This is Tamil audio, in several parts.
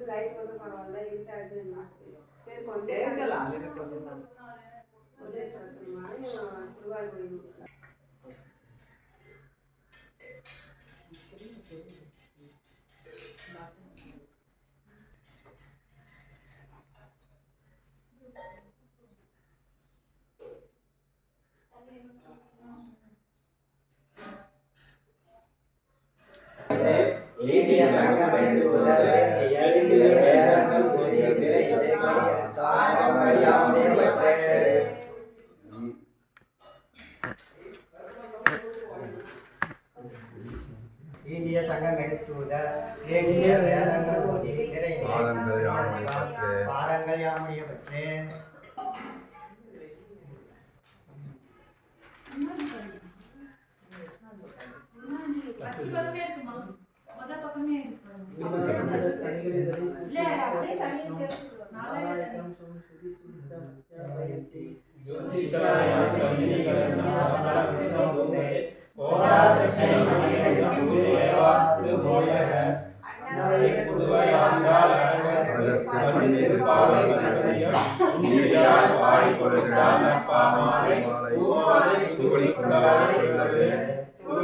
லைட் வந்து பரவாயில்ல இருட்டாது சரி கொஞ்சம் திருவாரூர் ஈண்டிய சங்கம் எடுத்து உதவிய வேதங்கள் போதிய பிற இதை ஈண்டிய சங்கம் எடுத்துத வேண்டிய வேதங்கள் போதிய பிற பாதங்கள் யாமுடைய பற்றே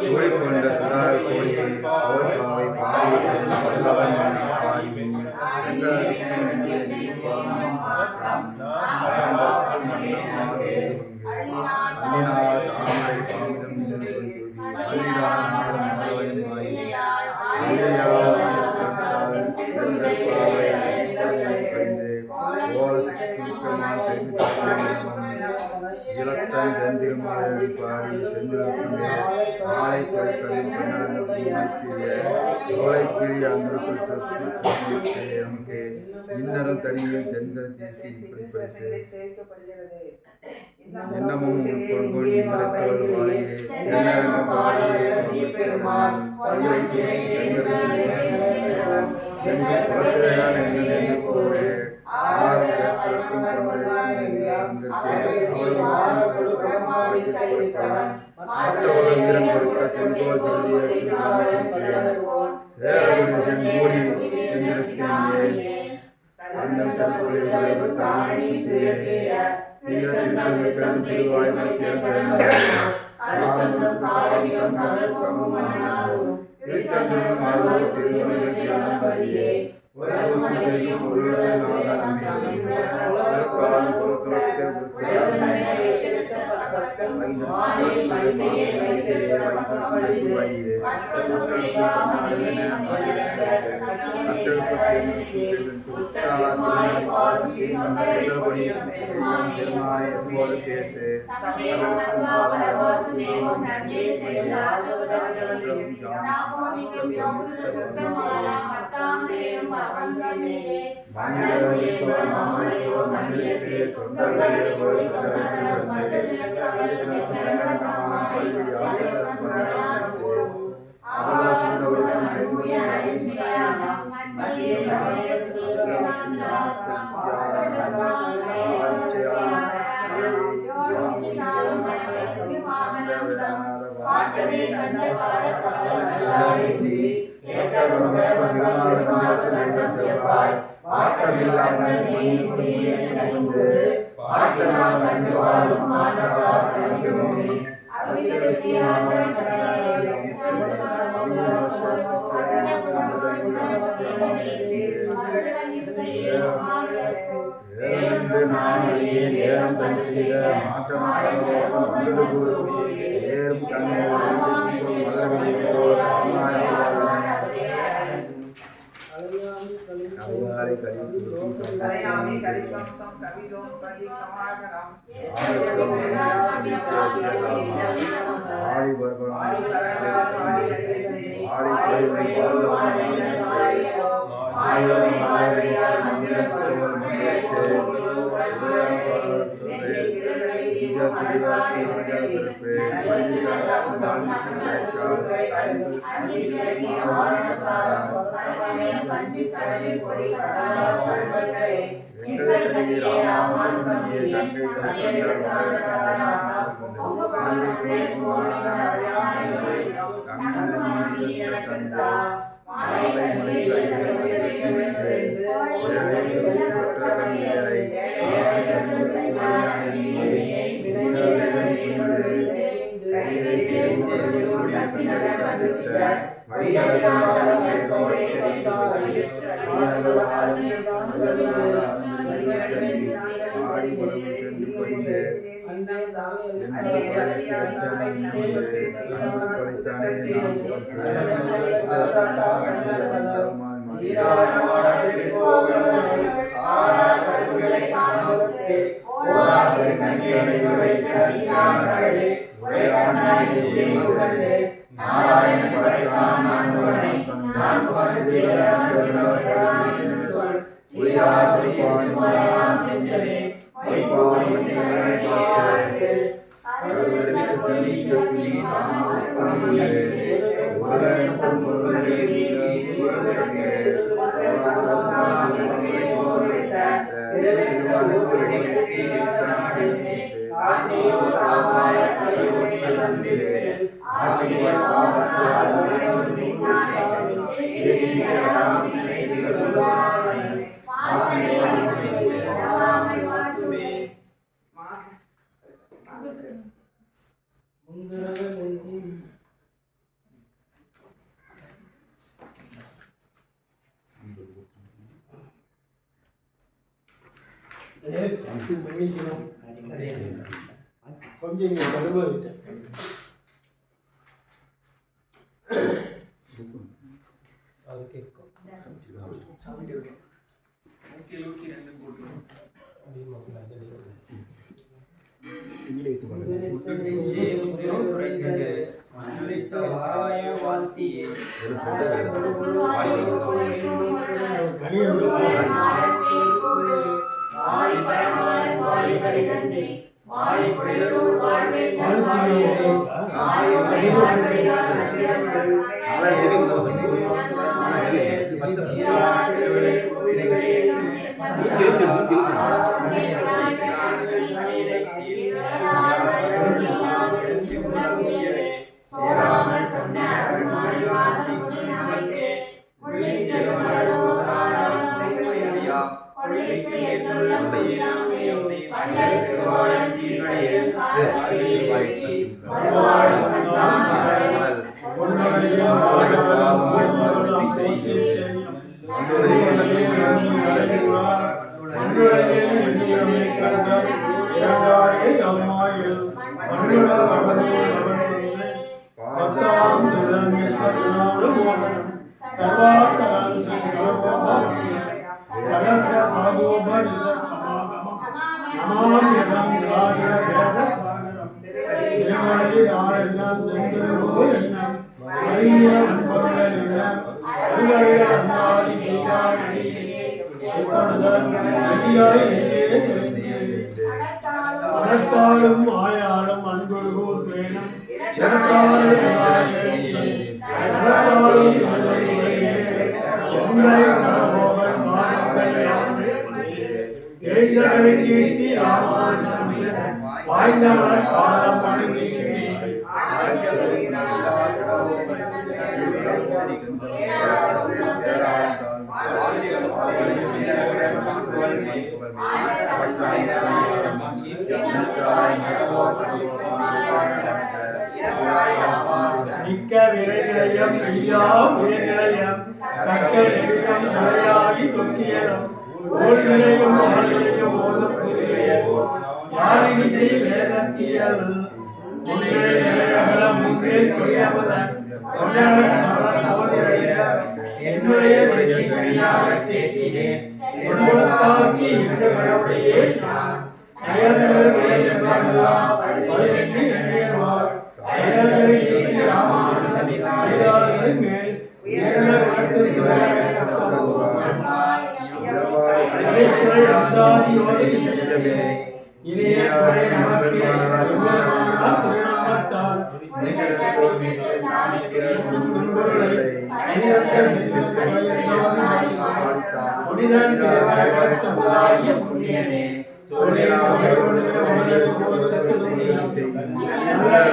சூடிக்கொண்ட சுதார் கோடியை கோல்பாவை பாடி வல்லவன் பாடி அள்ளினார் தாமரை பாமிதம் இலத்தன் தந்திரமாடி பாடி செந்திருக்கின்ற மாலை கருக்களின் சோலைக்கிரி அன்புக்கு நமக்கு இன்னரும் தனியில் தென்கல் தீசி என்னமும் கொள்கொள் இமலத்தோடு வாழையே என்னரங்க பாடியே வீரம் கொடுத்த செங்கோல் சொல்லிய கொஞ்சம் கடுமை அனைத்தாலும் ஆயாலும் அன்பொழுகூர் பேணும் கீர்த்தி வாய்ந்தவன் பாதம் மிக்க விரைநிலையம் மெய்யா உயர்நிலையம் தக்க நெறியம் தலையாகி தொக்கியலம் ஓர் நிலையம் ஆழ்நிலையம் ஓதம் யாரிசை வேதத்தியல் முன்னே நிலையகல முன்னே குடியமதன் என்னுடைய செட்டியாக சேர்த்தினேன் என்பதற்காக்கி இந்த கடவுளையே நல்ல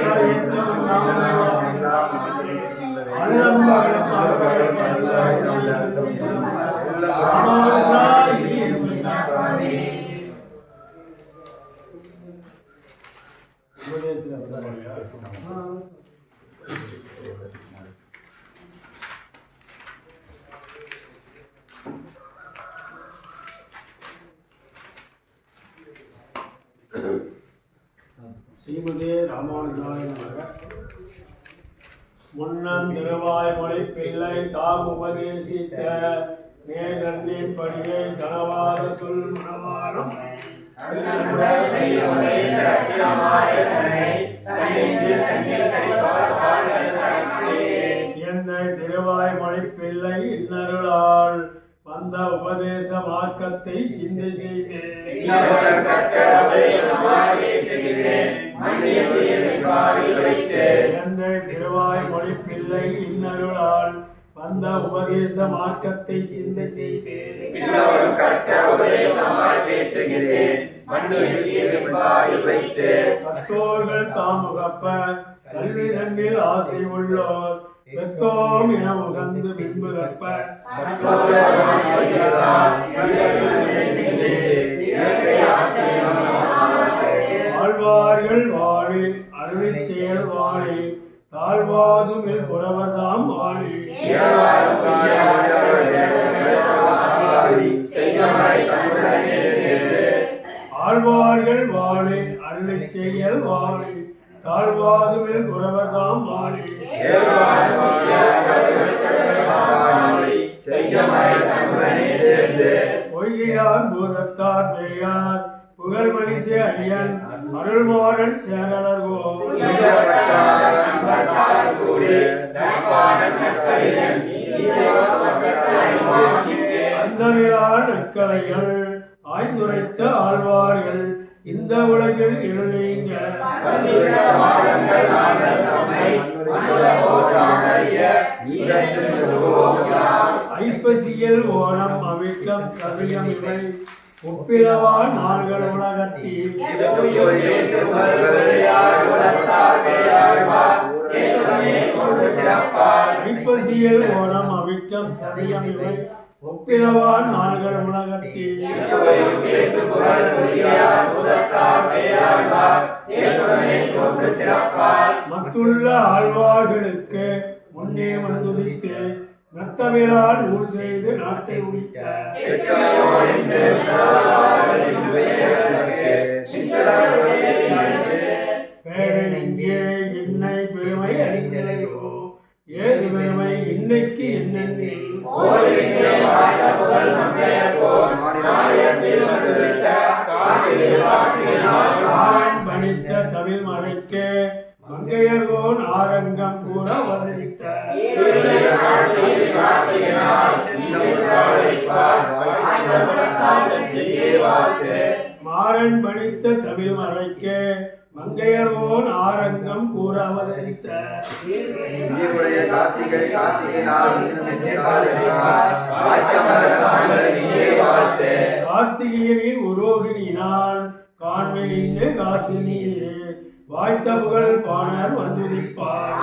ஸ்ரீமதே ராமானுஜாய நமக. முன்னம் திருவாய்மொழி பிள்ளை தாம் உபதேசித்த நேதன்னின் படியை கனவாத சொல் மனவாரம் என்னை திருவாய்மொழி பிள்ளை இன்னருளால் வந்த உபதேச மார்க்கத்தை சிந்தை செய்தேன். என்னை திருவாய்மொழி பிள்ளை இன்னருளால் வந்த உபதேச மார்க்கத்தை சிந்தை செய்தேன். கற்றோர்கள் தாமுகப்ப கல்வி தன்னில் ஆசை உள்ளோர் பெற்றோம் என உகந்து பின்பு கற்ப ஆழ்வார்கள் வாழி அருளிச் செயல் வாழி தாழ்வாதுமில் புறவர்தாம் வாழி ஆழ்வார்கள் வாழி அருளிச் செயல் வாழி தாழ்வாதுமில் புறவர்தாம் வாழி பொய்யார் பூதத்தார் பெய்யார் புகழ் மணிசே ஐயன் அருள்மாறன் சேரலர்கோ அந்தமிழா நற்கலைகள் ஆய்ந்துரைத்த ஆழ்வார்கள் இந்த உலகில் இருளீங்க ஐப்பசியில் ஓணம் அவிட்டம் சதயம் இவை ஒப்பிலவா நாள்கள் உலகத்தில் ஐப்பசியில் ஓணம் அவிட்டம் சதயம் இவை ஒப்பிலவா நாள்கள் உலகத்தில் மற்றுள்ள ஆழ்வார்களுக்கு முன்னே வந்துதித்து நத்தமிழால் நூல் செய்து நாட்டை உயித்த பேரன் இங்கே இன்னை பெருமை அறிந்தலையோ ஏது பெருமை இன்னைக்கு என்னென்னில் பணித்த தமிழ் மறைக்கு மங்கையர்கோன் ஆரங்கம் கூற வதரித்த மாறன் பணித்த தமிழ் மறைக்கு மங்கையர்கோன் ஆரங்கம் கூற அவதரித்த கார்த்திகை கார்த்திகேயனின் உரோகிணினால் காண்மினின்னு காசினியே வாய்த்த புகழ் பாணர் வந்துதிப்பார்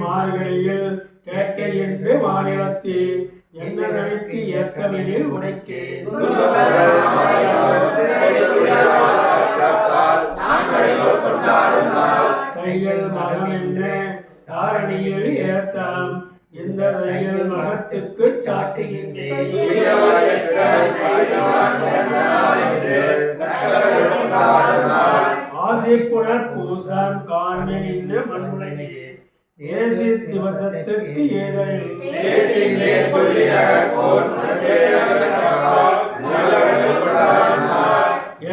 மார்கழியில் கேட்க என்று மாநிலத்தில் என்ன நினைத்து ஏற்கமெனில் உடைக்கே தையல் மகம் என்ன தாரணியில் ஏத்தம் இந்த தையல் மகத்துக்கு சாட்டுகின்றேன் ஆசைப்புணர் பூசம் காண்மென் என்று மண்முலையே தேசி திவசத்துக்கு ஏதனில்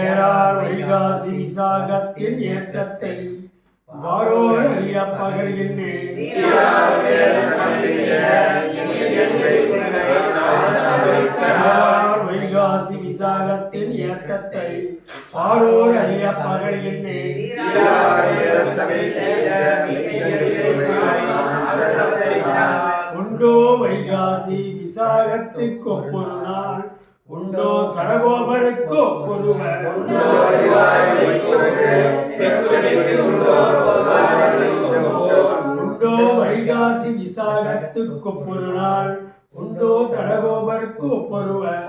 ஏறார் வைகாசி விசாகத்தின் ஏற்றத்தை வாரோர் அறிய பகர்கின்றேன் வைகாசி விசாகத்தின் ஏற்றத்தை வாரோர் அறிய பகர்கின்றேன் உண்டோ வைகாசி விசாகத்துக்கு ஒப்பொரு நாள் உண்டோ சடகோபருக்கு ஒப்பொருவர் உண்டோ வைகாசி விசாகத்துக்கு ஒப்பொரு நாள் உண்டோ உண்டோ சடகோபர்க்கு ஒப்பொருவர்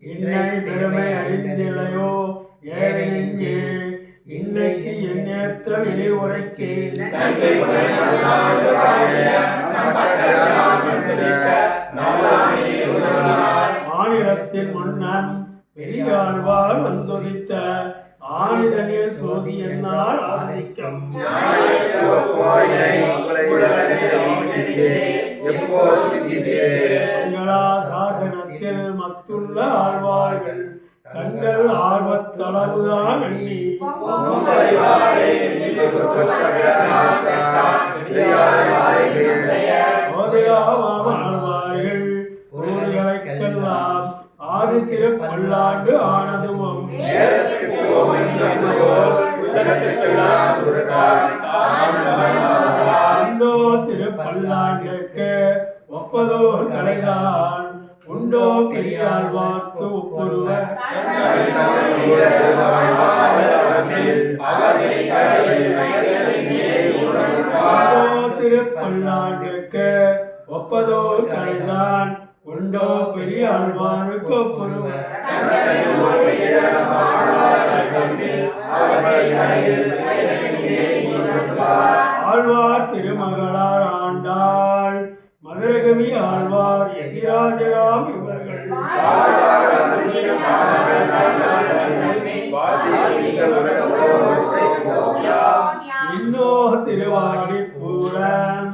இன்னை பெருமை அறிந்திலையோ ஏழை நெஞ்சே இன்னைக்கு என் நேற்றம் எழில் உரைக்கே மாநிலத்தின் முன்னம் பெரியாழ்வார் வந்துதித்த ஆணிதனில் சோதி என்னால் ஆதரிக்கம் எங்களா சாசனத்தில் மத்துள்ள ஆழ்வார்கள் தங்கள் ஆர்வத்தளவுதான் எண்ணி ஆழ்வார்கள் ஊர்களைக்கெல்லாம் ஆதி திருப்பல்லாண்டு ஆனதுமும் உண்டோ திருப்பல்லாண்டுக்கு ஒப்பதோர் கலைதான் உண்டோ பெரியாழ்வார்க்கு ஒப்புருவர் உண்டோ திருப்பல்லாண்டுக்கு ஒப்பதோர் கலைதான் உண்டோ பெரியாழ்வார்க்கு ஒப்புருவர் ஆழ்வார் திருமகளார் ஆண்டாள் மதுரகவி ஆழ்வார் எதிராஜராம் இவர்கள் இன்னோ திருவாடி பூரம்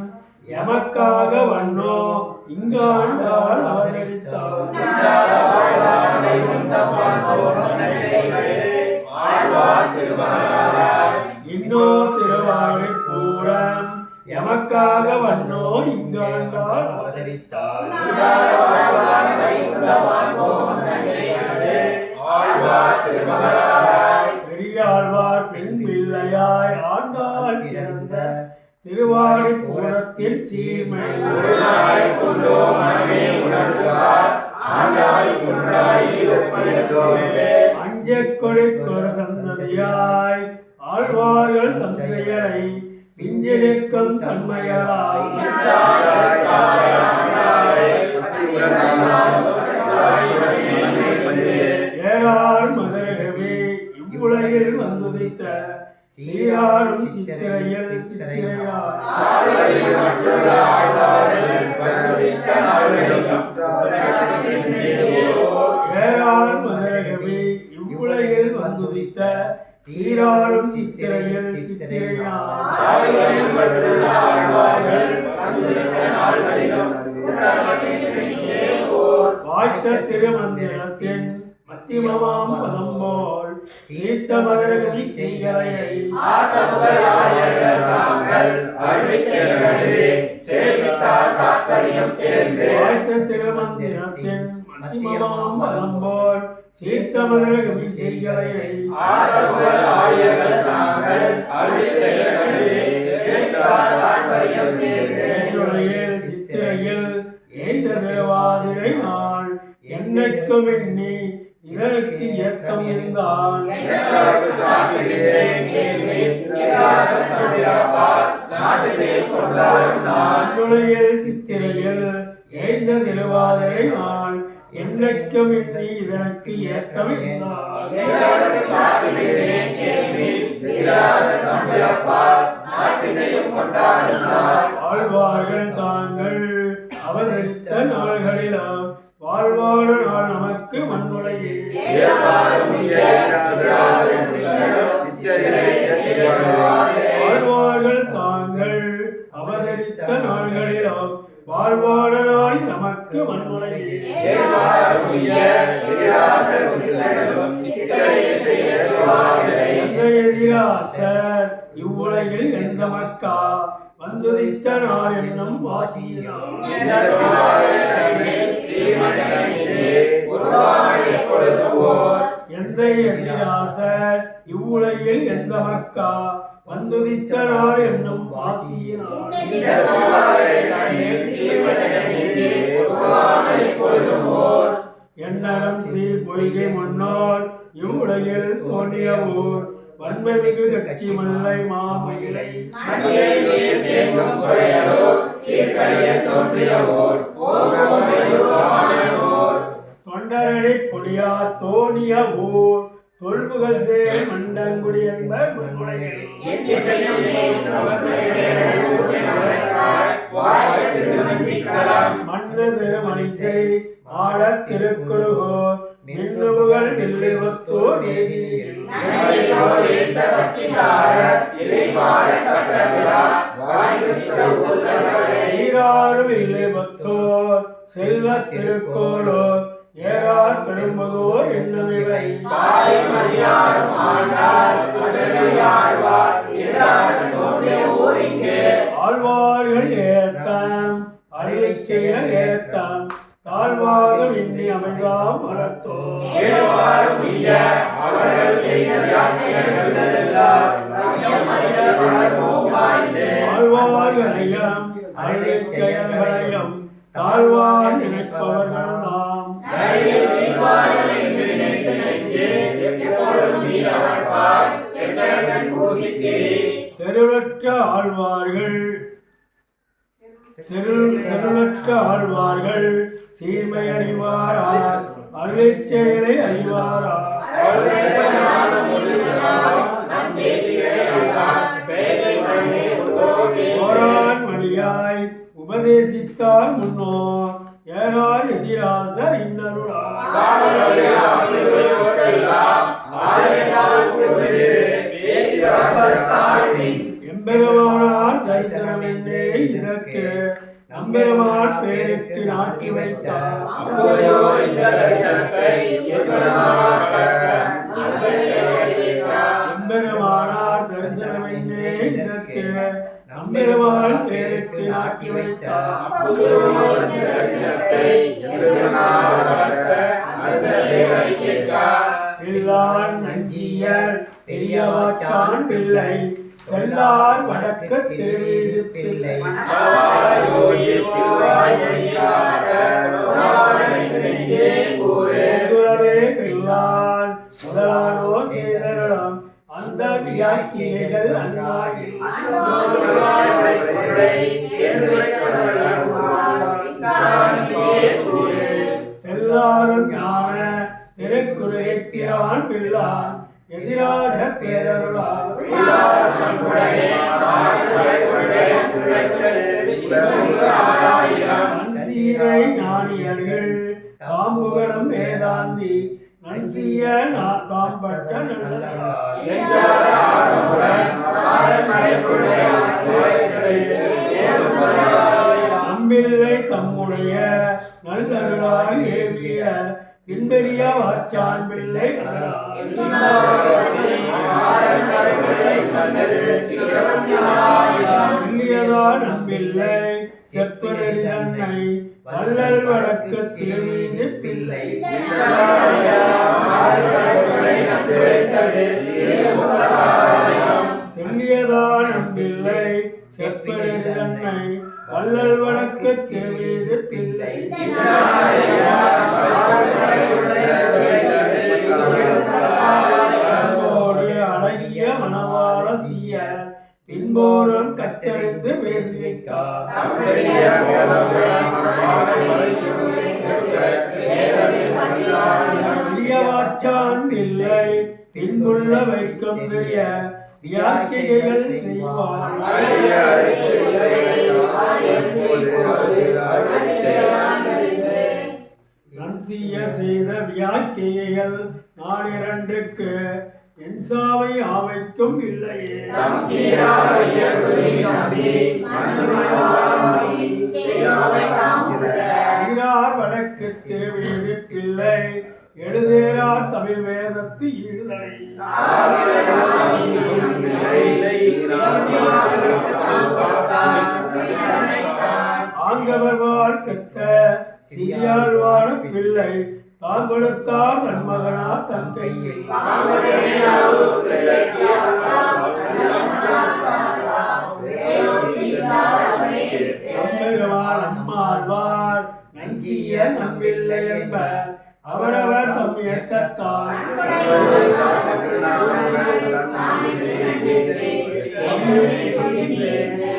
எமக்காக வண்ணோ இங்காண்டால் அவதரித்தார் இன்னோ திருவாடி பூரம் எமக்காக வண்ணோ இங்காண்டால் அவதரித்தார் பெரியாழ்வார் பெண் பிள்ளையாய் ஆண்டாள் பிறந்த திருவாடி பூரத்தின் சீர்மை அஞ்ச கொடிக்கொரு சந்ததியாய் ஆழ்வார்கள் தம் செயலை பிஞ்சிருக்கும் தன்மையாய் ஏறார் மதுரகவி இவ்வுலகில் வந்துதித்த சீராரும் சித்திரையில் சித்திரையார் ஏறார் மதுரகவி இவ்வுலகில் வந்துதித்த சீராரும் சித்திரையில் சித்திரையார் வாய்த்த திருமந்திரத்தின் மத்திமமாம் பதம் போல் சீர்த்த மதுரகவி செய்கலையை வாய்த்த திருமந்திரத்தின் மத்திமமாம் பதம் போல் சீர்த்த மதுரகவி செய்கலையை சித்திரையில் எய்த திருவாதிரை நாள் என்னைக்கும் எண்ணி இதற்கு ஏற்றம் இருந்தால் சித்திரையில் எய்த திருவாதிரை நாள் என்னைக்கும் எண்ணி இதற்கு ஏற்றம் இருந்தால் ஆழ்வார்கள் தாங்கள் அவதரித்த நாள்களிலும் வாழ்வான நாள் நமக்கு மண்ணுலகில் ஆழ்வார்கள் தாங்கள் அவதரித்த நாள்களிலும் வாழ்வான நாள் நமக்கு மண்ணுலகில் எதிராசர் இவ்வுலகில் எந்த மக்கா வந்துதித்த நாள் என்னும் வாசியினார் எந்த எதிராசர் இவ்வுலகில் எந்த மக்கா வந்துதித்த நாள் என்னும் வாசியினார் எண்ணரம் சீர் பொய்கை முன்னோர் இவ்வுலகில் தோன்றிய ஊர் வன்மைமிகு கட்சி மல்லை மாமயிலை தொண்டரடி கொடியா தோணிய ஊர் தொல்புகள் சேர் மண்டங்குடி என்பர் மண்ணு திருமணிசை ஆழ திருக்குறுகோர் மின்னுபுகள் வில்லிபுத்தூர் சீராறு வில்லிபுத்தூர் செல்வ திருக்கோளூர் ஏறார் பெரும்புதூர் என்னுமிவை ஆழ்வார்கள் ஏத்தம் அருளை செயல் ஏத்தம் தாழ்வாரும் இன்னி அமைதாம் வளர்த்தோ ஆழ்வார்களையும் அருளை செயல்களையும் தாழ்வார் நினைப்பவர்கள் நாம் தெருளற்ற ஆழ்வார்கள் தெருளற்ற ஆழ்வார்கள் சீர்மை அறிவாரார் அருளை செயலை அறிவாரார் ஓரான் வழியாய் உபதேசித்தார் முன்னோர் ஏறார் எதிராசர் இன்னருளார் எம்பெருமானார் தரிசனம் என்றே இதற்கு நம்பெருமான் பேருக்கு நாட்டி வைத்தார் எம்பெருமானார் தரிசனம் என்றே இதற்கு நம்பெருமான் பேருக்கு நாட்டி வைத்தார் பிள்ளான் நஞ்சியர் பெரியவாச்சான் பிள்ளை எல்லார் வடக்க திருவீதி பிள்ளை பிள்ளான் முதலானோ செய்தரிடம் அந்த வியாக்கியைகள் அன்னாயில் எல்லாரும் ஞான திருக்குறைப்பிரான் பிள்ளான் எதிராக பேரருளார் நன்சீரை ஞானியர்கள் தாம்புகளும் வேதாந்தி நன்சீய தாம்பட்ட நம்பில்லை தம்முடைய நல்லருளால் ஏவிய பின்பெரிய வாச்சான் பிள்ளை இல்லியதா நம்பில்லை செப்பனறி தன்னை வள்ளல் வழக்கு திருவீதி பிள்ளை தெல்லியதா நம்பில்லை செப்பனறி தன்னை வள்ளல் வழக்கு திருவீதி பிள்ளை அழகிய மணவாள சீய பின்போரும் கற்றறிந்து பேசுவிக்கார் பெரியவாச்சான் இல்லை பின்புள்ள வைக்கும் பெரிய வியாக்கியைகள் செய்வார் நன்சிய செய்த வியாக்கியைகள் நானிரண்டுக்கு என் சாவை ஆவைக்கும் இல்லையே சீரார் வடக்கு திருவீதி பிள்ளை எழுதேரார் தமிழ் வேதத்து ஈடுதலை ஆங்கவர்வாள் பெற்ற சிறியாழ்வான பிள்ளை தான் கொடுத்தார் தன் மகனா தன் கையில் நம்பெருமாள் அம்மாழ்வார் நன்சிய நம்பில்லை என்ப அவரவர் தம் ஏற்றத்தால்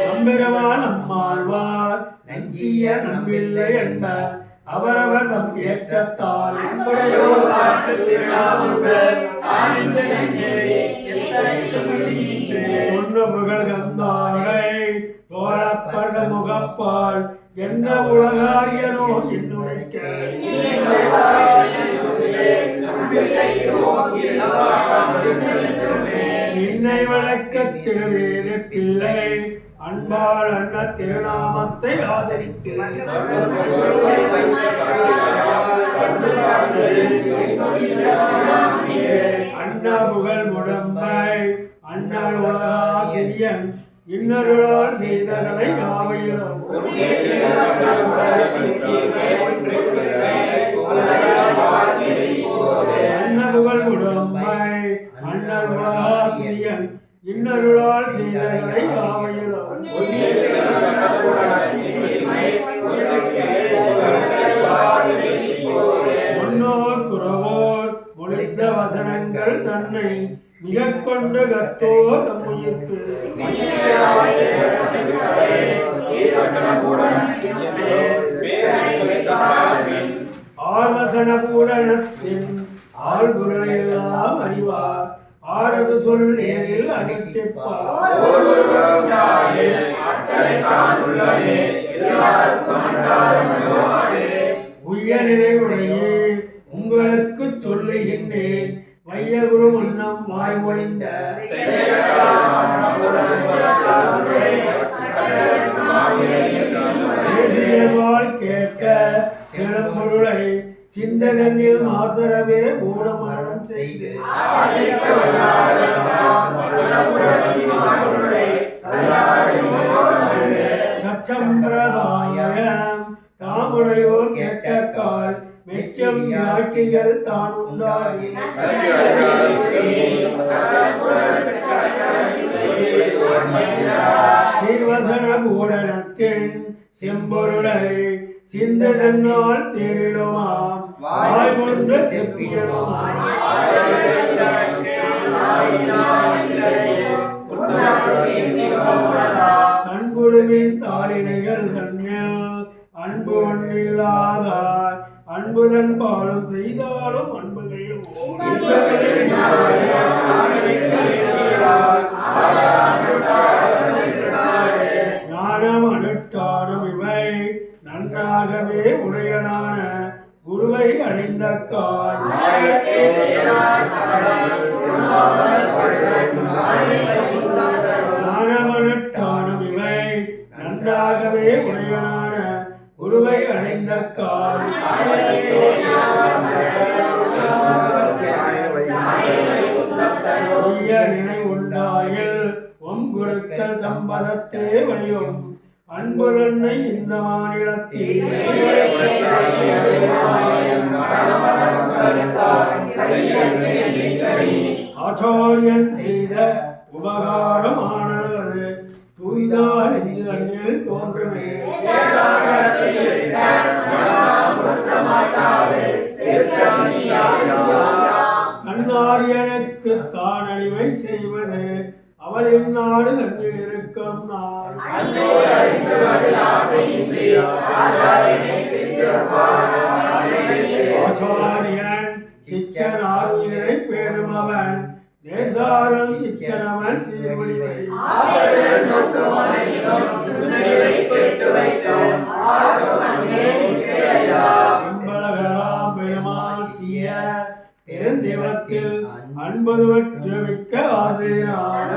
நம்பெருமான் நம்மாழ்வார் நன்சிய நம்பில்லை என்பர் அவரவர் தம் ஏற்றத்தால் புகழ் கந்தாரை தோழப்பட முகப்பால் என்ன உலகாரியனோ என்னுரைக்க நின்னை வழக்க திருவேலி பிள்ளை அன்பால் அண்ண திருநாமத்தை ஆதரித்து அண்ணா புகழ் முடம்பை அண்ணல் உலகாசிரியன் இன்னொருளால் செய்தகளை யாவையிலும் அண்ண புகழ் முடம்பை அண்ணல் உலகாசிரியன் இன்னொருளால் செய்தகளை யாவையிலும் முன்னோர் குறவோர் முடிந்த வசனங்கள் தன்னை மிக கொண்டு கற்றோர் தம்முயிர்க்கு ஆர்வசன பூரணத்தின் ஆழ்பொருளையெல்லாம் அறிவார் ஆரது சொல் நேரில் அனுப்பிப்பார் உய்ய நினைவுடையே உங்களுக்கு சொல்லுகின்றேன் வையகுரு முன்னம் வாய்மொழிந்த தேசியவாள் கேட்க சிறம்பொருளை சிந்தகனில் மாசரவே மூடமரணம் செய்து சச்சம்பிரதாயம் தாமுடையோர் கேட்டக்கால் மெச்சம் யாட்டிகள் தான் உண்டாகி சீர்வசன பூடனத்தின் செம்பொருளை சிந்ததன்னால் தேரிடுமாம் வாய் கொண்டு செப்பியலுமாம் தன்குருவின் தாளினைகள் தன்னில் அன்பு ஒன்றில்லாதார் அன்புதன் பாலும் செய்தாலும் அன்புகையும் ஞானம் அனுஷ்டானம் இவை நன்றாகவே உடையனான குருவை அடைந்த கால் ஞானம் அனுஷ்டானம் இவை நன்றாகவே உடையனான குருவை அடைந்த கால் நினைவுண்டாயில் உம் குருக்கள் தம்பதத்தே வழியும் அன்பு தன்னை இந்த மாநிலத்தில் ஆச்சாரியன் செய்த உபகாரமானது தூய்தால் என்று தன்னில் தோன்றுமே தன்னாரியனுக்கு தான் அழிவை செய்வது அவளின் நாடு தன்னில் இருக்கும் நாள் ஆச்சாரியன் சிச்சன் ஆர்வீரை பேணும் அவன் தேசாரம் சிச்சனவன் சீர்வழிவை இம்பலகராம் பெருமாள் சீய பெருந்தெய்வத்தில் அன்பது பெற்றுமிக்க ஆசிரியர்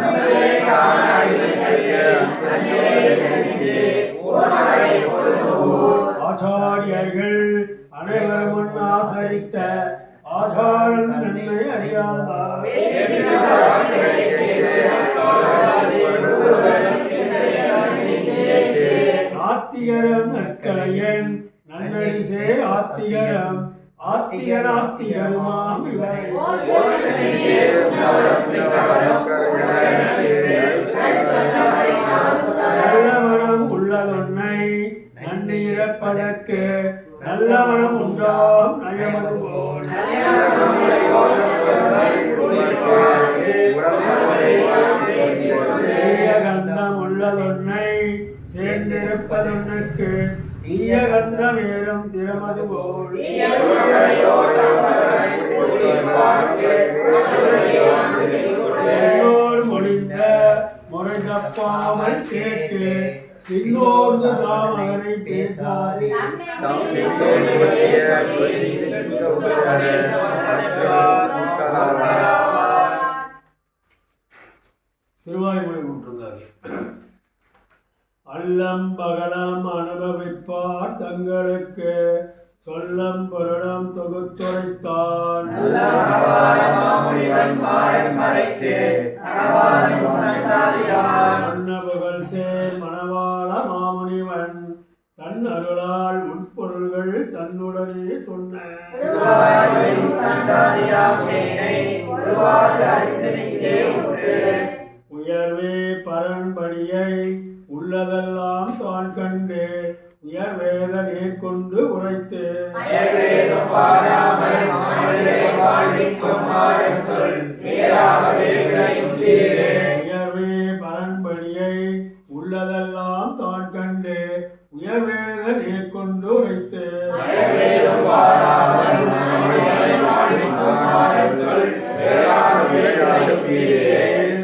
ஆச்சாரியர்கள் அனைவரும் ஆசரித்த ஆசாரம் தன்னை அறியாதார் ஆத்திகரம் நற்கலையன் நன்னறி சேர் ஆத்திகரம் ஆத்திகராத்திகருமாம் இவரை நல்லவனம் உள்ளதொன்னை நன்னீரப்பதற்கு நல்ல மனம் உண்டாம் நயமது போல் கந்தம் உள்ளதொன்னை சேர்ந்திருப்பதொன்னுக்கு தீய கந்தம் ஏறும் திறமது போல் என்னோடு மொழிந்த முறை தப்பாமல் கேட்டு பின்னோர்ந்து தாம் அதனை பேசாது திருவாய்மொழி கொண்டிருந்தார். அல்லம் பகலம் அனுபவிப்பார் தங்களுக்கு சொல்லம் பொருளம் தொகுத்துரைத்தான் புகழ் சேர் மணவாள மாமுனிவன் தன் அருளால் உட்பொருள்கள் தன்னுடனே சொன்ன உயர்வே பரன்படியை உள்ளதெல்லாம் தான் கண்டு உயர் வேத நீர் கொண்டு உரைத்து உயர்வே பரன்படியை உள்ளதெல்லாம் தான் கண்டு உயர் வேத நீர் கொண்டு உரைத்து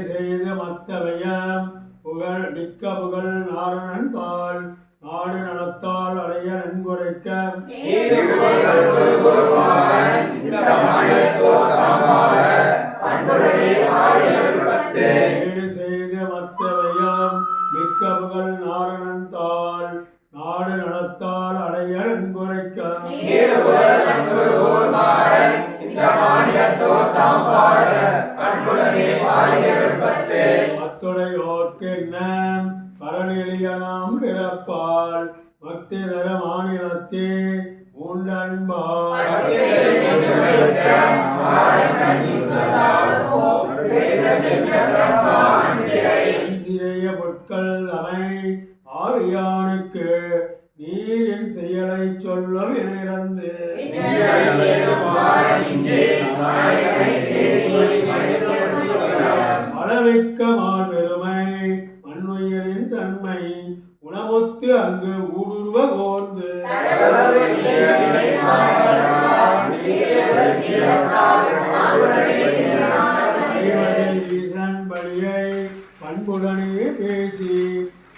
செய்து மத்தவையம் புகழ் மிக்க புகழ் நாரணன் தாள் நாடு நலத்தால் அடைய நன்குரைக்க செய்து மத்தவையம் மிக்க புகழ் நாரணன் தாள் நாடு நலத்தால் அடைய நன்குரைக்க அத்துடையோர்க்கு பரநிலையனாம் பிறப்பால் பக்தி தர மாநிலத்தே உண்டன்பால் சிறைய பொருட்கள் அவை ஆரியானுக்கு நீர் என் செயலை சொல்லும் இணைந்து அளவிக்க மாபெருமை மண்ணுயிரின் தன்மை உணமுத்து அங்கு ஊடுருவ கோர்ந்து ஈசன் பலியை பண்புடனே பேசி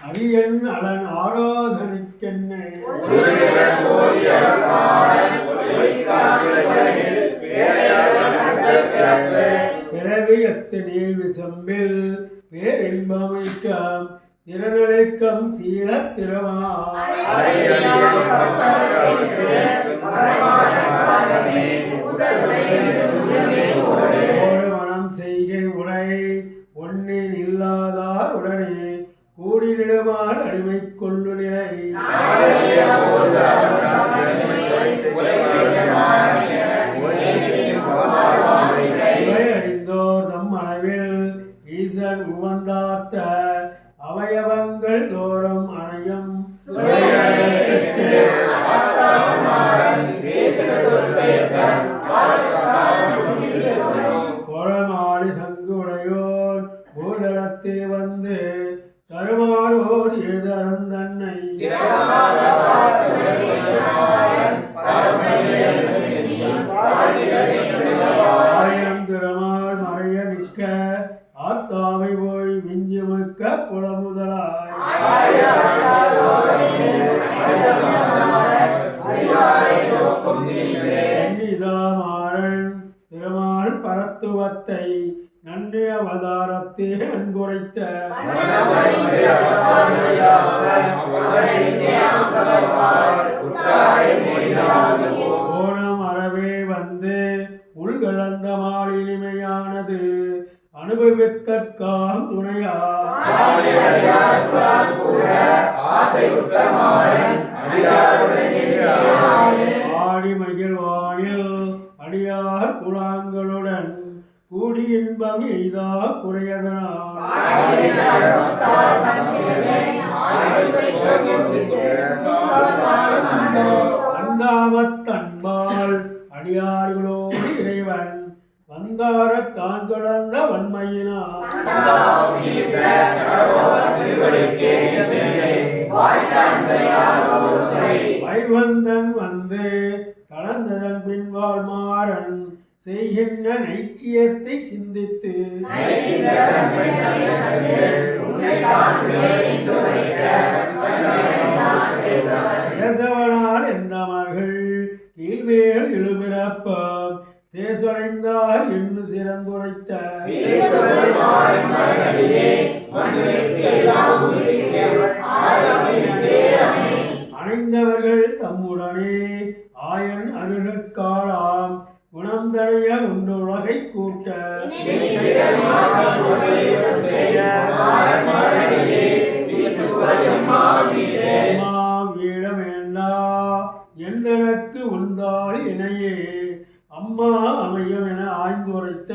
அரியன் அலன் ஆராதனைக்கென்ன பிறவியத்து நீள் விசம்பில் பேரின்பமிக்கம் திறனழைக்கம் சீர திறமா மனம் செய்கை உடை ஒன்னின் இல்லாதார் உடனே கூடினிடுமால் அடிமை கொள்ளு நிலை அறிந்தோர் தம் அளவில் ஈசன் உவந்தாத்த அவயவங்கள் தோறும் அணையும் கோலமாடி சங்கு உடையோர் பூதளத்தே வந்து தருமாறோர் எழுதறந்தன்னை ஆயிரம் திருமால் மறைய நிற்க ஆத்தாமை போய் விஞ்சுமிக்க புலமுதலாய் எண்ணிதாமாறன் திருமால் பரத்துவத்தை நன்றி அவதாரத்தே அன்புரைத்த கோணம் அறவே வந்து உள்கலந்த மால் இனிமையானது அனுபவித்தற்காம் துணையா ஆடி மகிழ்வானில் அடியார் குழாங்களுடன் கூடி இன்பம் எய்தா குறையதனால் அந்தா அந்தாரத்தான் கடந்த வன்மையினார் வைவந்தன் வந்து கலந்ததன் பின்வாள் மாறன் செய்கின்ற நைச்சியத்தை சிந்தித்து பேசவனால் எந்தமர்கள் கீழ்வேல் இழுபிறப்பம் தேசடைந்தார் என்று சிறந்துரைத்த அணைந்தவர்கள் தம்முடனே ஆயன் அருகற்காலாம் குணம் தடைய உண்டு உலகை கூட்ட வீடமேண்டா எந்தனக்கு உந்தாள் இணையே அம்மா அமையும் என ஆய்ந்துரைத்த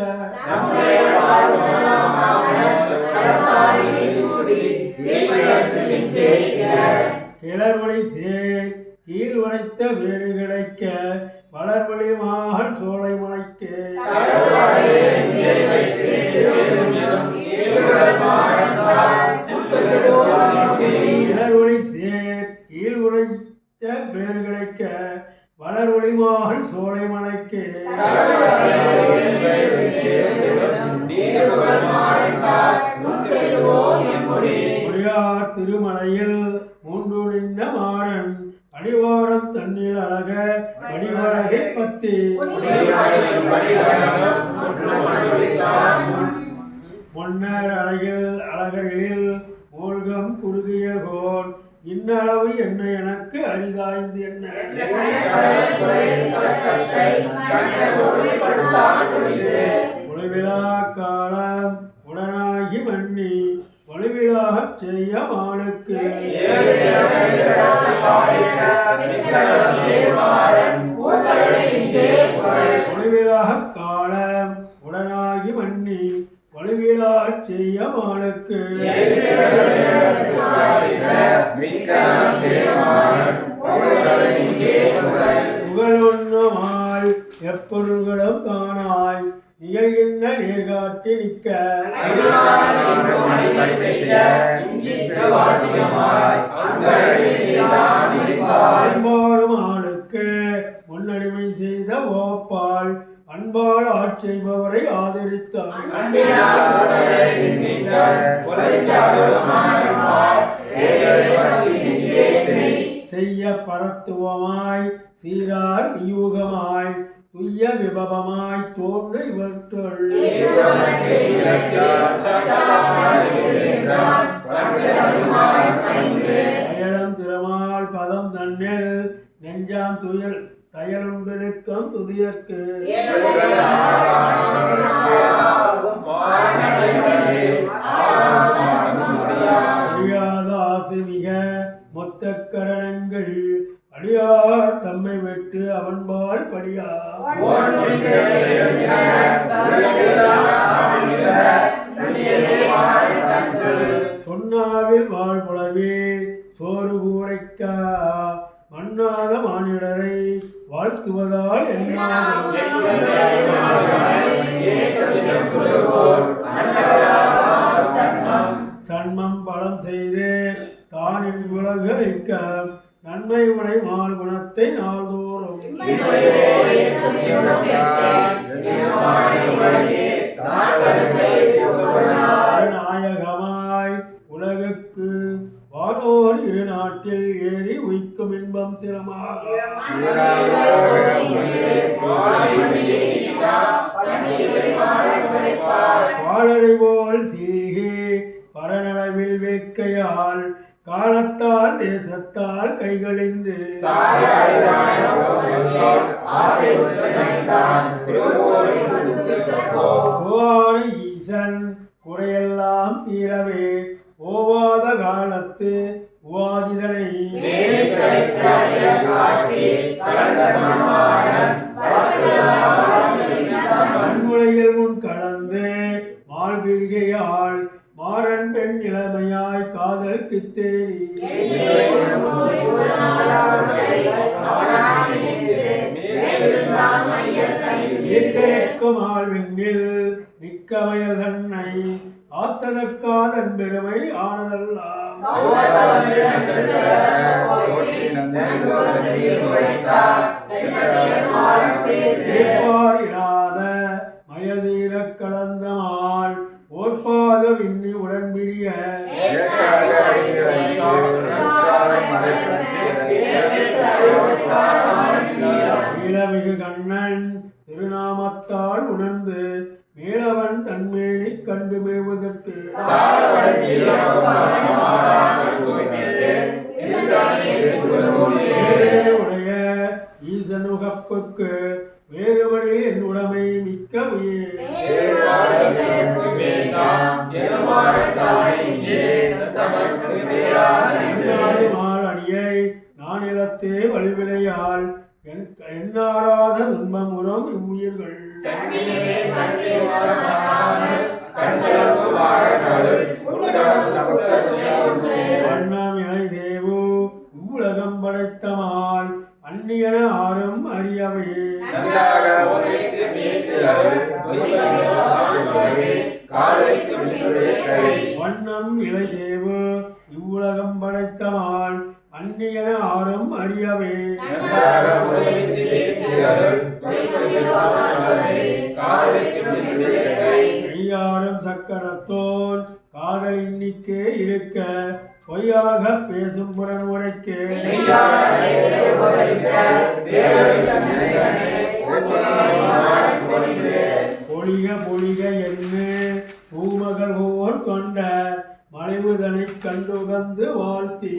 கிளர்வழி சேர் கீழ் உடைத்த வேறு கிடைக்க வளர்வழி மகள் சோலை முளைக்க கிளர்வழி சேர் கீழ் உடைத்த வேறு கிடைக்க வளர்வழி மகள் சோலை முளைக்க முடியார் திருமலையில் மூன்று நின்ற மாறன் அடிவாரம் தண்ணீர் அழக வடிவழகை பத்தி முன்னர் அழகரில் மூழ்கம் குறுகிய கோல் இன்னளவு என்ன எனக்கு அரிதாய்ந்து என்ன ஒளிவிழா காலம் உடனாகி மன்னி ஒளிவிழாகச் செய்ய மாளுக்கு ஒளிவிழாகக் காலம் உடனாகி மன்னி ஒளிவிழாகச் செய்ய மாளுக்கு புகழொன்னுமாய் எப்பொருள்களும் காணாய் நிகழ்கின்ற நேர்காட்டி நிற்க அன்பாரும் ஆளுக்கு முன்னடிமை செய்த ஓப்பால் அன்பால் ஆட்செய்பவரை ஆதரித்தார் செய்ய பரத்துவமாய் சீரார் வியூகமாய் துய்ய விபவமாய் தோன்று இவற்றுள் அயலம் திருமால் பதம் தன்னில் நெஞ்சாம் துயல் தயலுண்டிருக்கும் துதியற்கு முடியாத ஆசை மிக மொத்த கரணங்கள் அடியார் தம்மை விட்டு அவன்பால் படியார் சொன்னாவில் வாழ்புலவே சோறு கூரைக்க மன்னாத மானிடரை வாழ்த்துவதால் சன்மம் பலம் செய்து தானின் உலக நன்மை உடை மால் குணத்தை நாள்தோறும் நாயகமாய் உலகுக்கு வானோர் இரு நாட்டில் ஏறி உய்க்கும் இன்பம் திறமாக பாலரை போல் சீகி பரநளவில் வேட்கையால் காலத்தால் தேசத்தால் கைகளிந்து ஈசன் குறையெல்லாம் தீரவே ஓவாத காலத்து உவாதிதனை மண்முளையில் முன் கடந்து மால்பிரிகையால் மாறன் பெண் இளமையாய் காதல் கித்தேரி ஆழ்வெண்ணில் மிக்க வயல் தன்னை ஆத்ததற்காதன் பெருமை ஆனதெல்லாம் ஏற்பாடிராத மயல் தீரக் கலந்தமால் ஓர்பாத விண்ணி உடன் பிரிய சீலமிகு கண்ணன் திருநாமத்தால் உணர்ந்து மேலவன் தன்மேனி கண்டு மேவுதற்கு உடைய ஈசனுகப்புக்கு வேறுபடி என் உடைமை மிக்க அடியை நானிலத்தே வழிவினையால் எண்ணாராத துன்பமுறும் இவ்வுயிர்கள் வண்ணம் இணை தேவு உலகம் படைத்தமால் அந்நியன ஆறும் அறியவே வண்ணம் இலை தேவு இவ்வுலகம் படைத்தமால் அந்நியன ஆறும் அறியவே கையாரும் சக்கரத்தோன் காதல் இன்னிக்கே இருக்க பொய்யாக பேசும் புறன் உரைக்கு பொழிக பொழிக என்ன பூமகள் போல் கொண்ட மலைவுதனை கண்டுகந்து வாழ்த்தி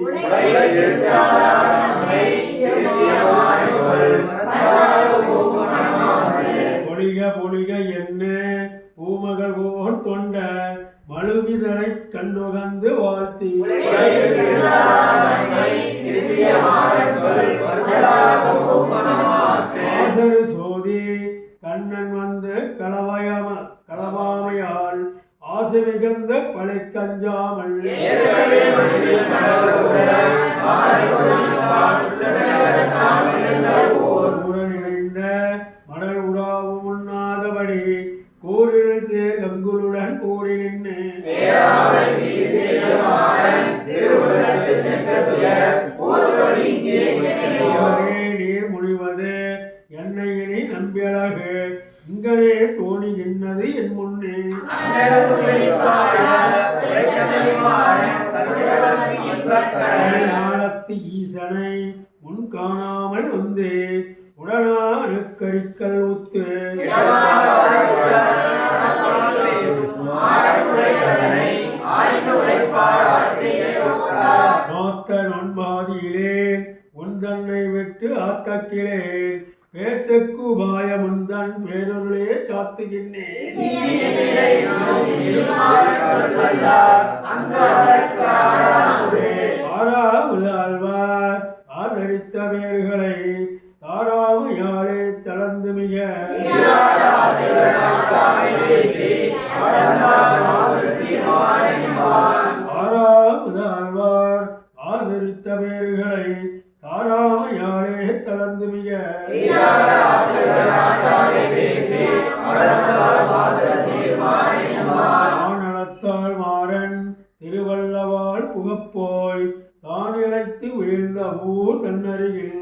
பொழிக பொழிக என்ன பூமகள் போல் கொண்ட மழுவிதனை கண்டுகந்து வாழ்த்தி ஆசரு சோதி கண்ணன் வந்து களவாமையால் ஆசை மிகுந்த பழை கஞ்சாமல் நினைந்த மடல் உறாவும் உண்ணாதபடி கோரில் சேர் கங்குலுடன் கூடி நின்று நீர் முடிவது என்னை இனி நம்பியழகு இங்கனே தோணிகின்றது என் முன்னே ஞானத்து ஈசனை முன் காணாமல் வந்து உடனானுக்கரிக்கல் உத்து நோத்த நொன்பாதியிலே உன் தன்னை விட்டு ஆத்தக்கிலேன் பேத்துக்கு உபாய முந்தன் பேருளே சாத்துகின்றேன் ஆறாவது ஆழ்வார் ஆதரித்த பேர்களை தாராமையாலே தளர்ந்து மிக ஆறாவது ஆழ்வார் ஆதரித்த பேர்களை தாராமையாலே தளர்ந்து மிக ஆனளத்தால் மாறன் திருவள்ளவால் புகப்போய் தான் இழைத்து வீழ்ந்த ஊர் தன்னருகில்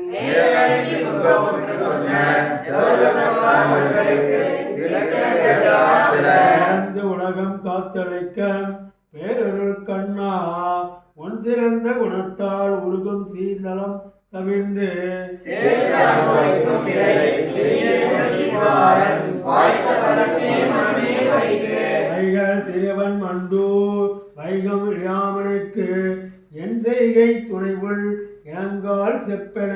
உலகம் காத்தழைக்க பேரருள் கண்ணா ஒன் சிறந்த குணத்தால் உருகும் சீர்தலம் தவிர்ந்து வைகள் திருவன் மண்டூர் வைகம் இராமனுக்கு என் செய்கை துணைவுள் இளங்கால் செப்பென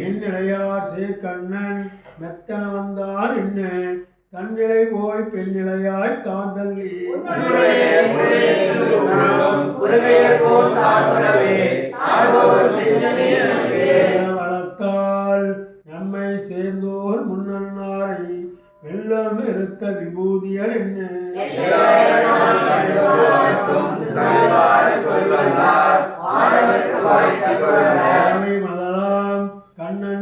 என்னிலையார் சேர்க்கண்ணன் மெத்தன வந்தார் என்ன தன்னிலை போய் பெண்ணிலையாய் தான் தள்ளி வளத்தால் நம்மை சேர்ந்தோர் முன்னாரை வெள்ளம் இருத்த விபூதியர் என்ன மதலாம் கண்ணன்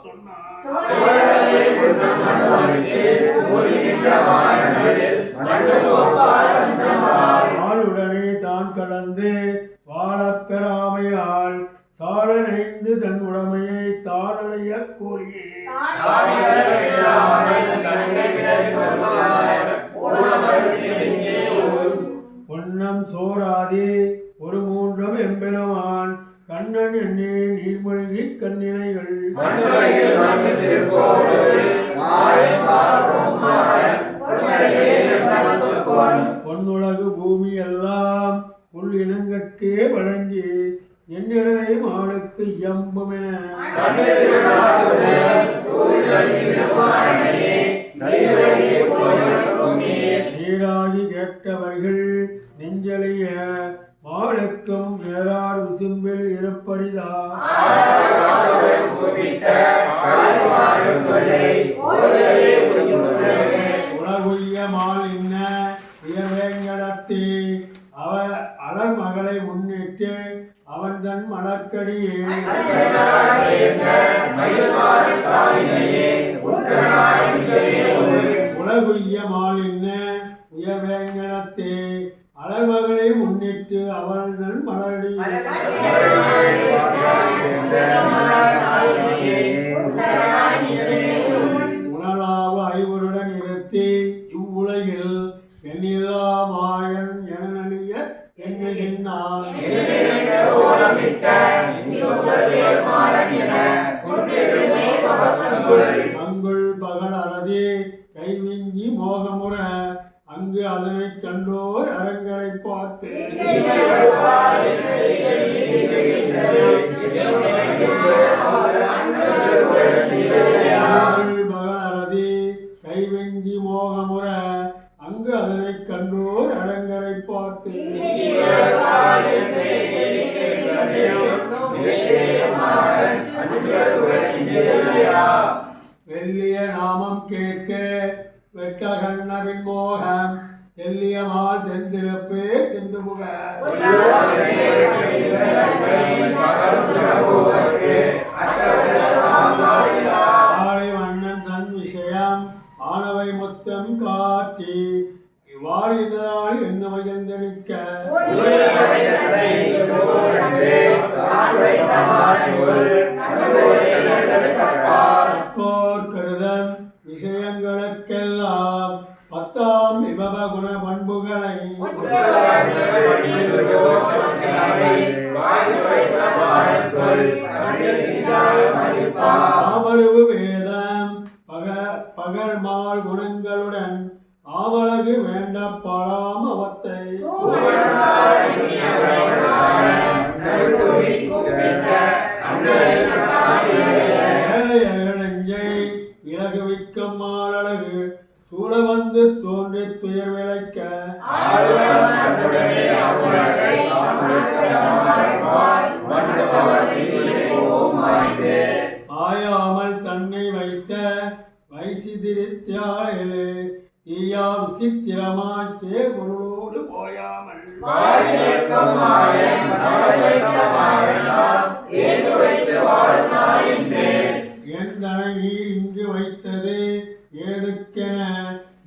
சொன்னான். ஆளுடனே தான் கலந்து வாழப் பெறாமையால் சாலனைந்து தன் உடைமையை தானடைய கோரியே பொன்னம் சோராதே ஒரு மூன்றும் எம்பெருமான் கண்ணன் என்னே நீர்மொழ்கி கண்ணினைகள் பொன்னுலகு பூமி எல்லாம் புல் இனங்கட்கே வழங்கி என்னிடனை மாளுக்கு இயம்புமென நீராகி கேட்டவர்கள் நெஞ்சலிய மாளுக்கும் வேறார் விசும்பில் இருப்படிதா உலகுய்ய மால் இன்ன உயர்வேங்கடத்தே அவ அலர் மகளை முன்னிட்டு அவன் தன் மலர்க்கடியே உலகுய்ய மால் இன்ன உயர்வேங்கடத்தே அலர்மகளை முன்னிட்டு அவள் தன் மலரடி உணலாவு ஐவருடன் இருத்தி இவ்வுலகில் எண்ணில்லா மாயன் என நலிய எண்ணுகின்றான் அங்குள் பகல் அறதி கைவிஞ்சி மோகமுற அங்கு அதனை கண்டோர் அரங்கரை பார்த்து பகலரதி கைவெஞ்சி மோகமுற அங்கு அதனை கண்டோர் அரங்கரை பார்த்து வெள்ளிய நாமம் கேட்க வெட்ட கண்ணவின் மோகம் தெல்லியமால் தென்திருப்பே சென்று புக ஆலை மன்னன் தன் விஷயம் ஆனவை மொத்தம் காட்டி இவ்வாறினால் என்ன மகிழ்ந்தளிக்க கருதன் விஷயங்களுக்கெல்லாம் பத்தாம் விபவ குண பண்புகளை ஆமருவு வேதம் பகர்மால் குணங்களுடன் ஆவலகு வேண்ட பாராம அவத்தை இலகுவிக்கும் மாலழகு சூழ வந்து தோன்றி துயர் விளைக்க ஆயாமல் தன்னை வைத்த வைசிதிரித்யாலே தீயா விசித்திரமாய் சேர்பொருளோடு போயாமல் எந்தனை நீர் இங்கு வைத்தது ஏதுக்கென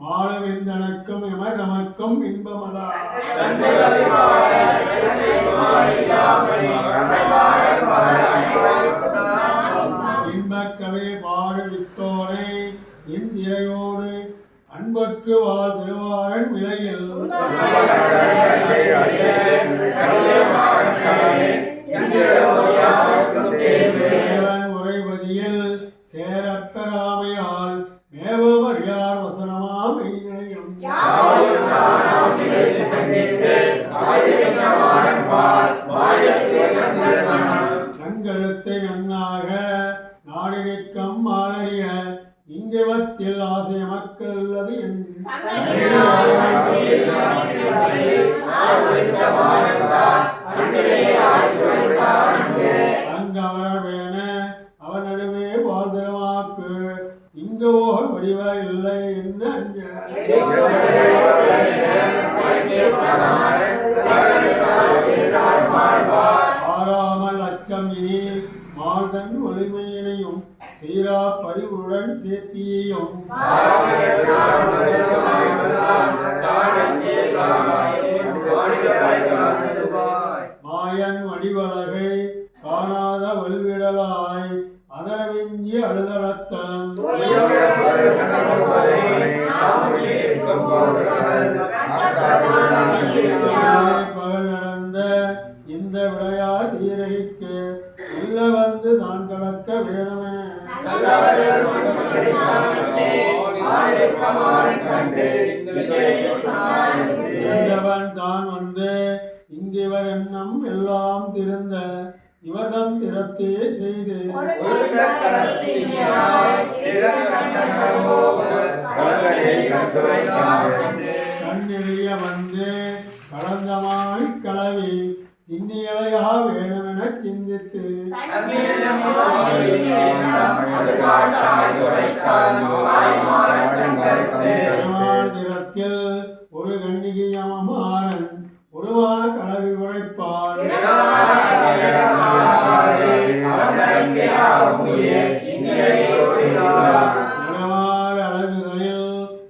மாளவெந்தனக்கும் எமதமக்கும் இன்பமதா இன்பக்கவே பாடு வித்தோனை இந்திரையோடு அன்பற்று வாழ் திருவாரன் விலையில் தேவன் உரைவதியில் சேரப்பெறாமையால் மேவமடியார் வசனமாம் மெய்நிலையும் நங்கழுத்தை நன்னாக நாடினிக்கம் மாலறிய இங்கவத்தில் ஆசை மக்கள் உள்ளது என்று அங்கவரவேன அவன் நடுவே வாழ்தரமாக்கு இங்க ஓர் வடிவ இல்லை என்று அஞ்ச ஆறாமல் அச்சம் இனி மாதன் ஒளிமையினையும் சீர மாயன் சேத்தியும் மாயன் வடிவழகை காணாத வல்விடலாய் அதரவிஞ்சி அழுதளத்தன் பகல் நடந்த இந்த விளையா தீரைக்கு உள்ள வந்து தான் கலக்க வேணுமே தான் வந்து இங்கிவர் எண்ணம் எல்லாம் திருந்த இவர்தம் திறத்தே செய்து கண்ணெறிய வந்து கலந்தமாய் கலவி இன்னியலையா வேணுமென சிந்தித்து திறத்தில் ஒரு கண்ணிகையமாறன் ஒருவா கலவி உழைப்பார் அழகுகளில்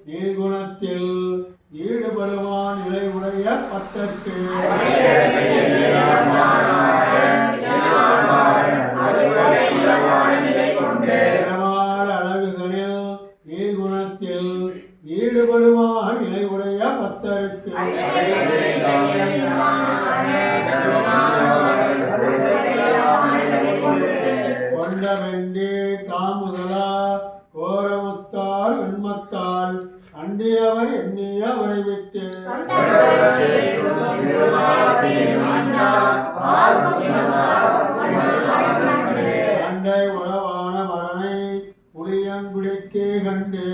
நீர்குணத்தில் ஈடுபடுவான் நிலை உடைய பத்தற்கு அழகுகளில் நீர்குணத்தில் ஈடுபடுவான் நிலை உடைய பத்தருக்கு கொண்ட வெண்டி தாமுதலா கோரமுத்தால் வெண்மத்தால் அண்டியவர் எண்ணிய அவரை விட்டு அண்டை உறவான மரணை புளியங்குடிக்கே கண்டு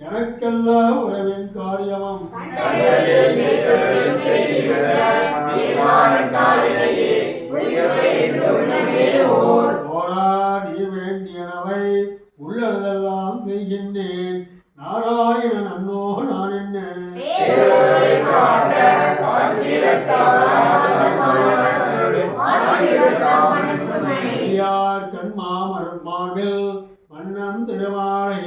எனக்கெல்லாம் உறவின் காரியமும் ஓரா நீ வேண்டியனவை உள்ளதெல்லாம் செய்கின்றேன் நாராயணன் அன்னோ நான் என்ன கண்மாமர் மாடில் மன்னன் திருமாலை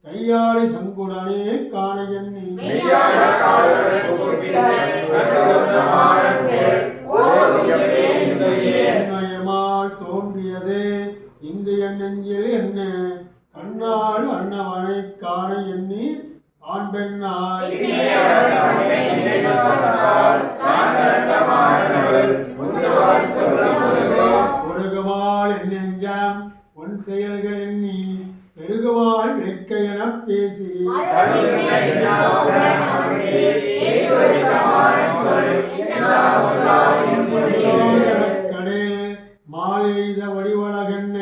கையாளி சங்குடனே காண எண்ணி என்னயமால் தோன்றியது இங்கு என் நெஞ்சில் என்ன கண்ணால் அன்னவனை காண எண்ணி ஆண் பெண்ணாய் ஒழுகுமால் என் நெஞ்சம் உன் செயல்கள் எண்ணி பெருகுமால் வெட்க எனப் பேசி கடல் மாலைத வடிவழகென்ன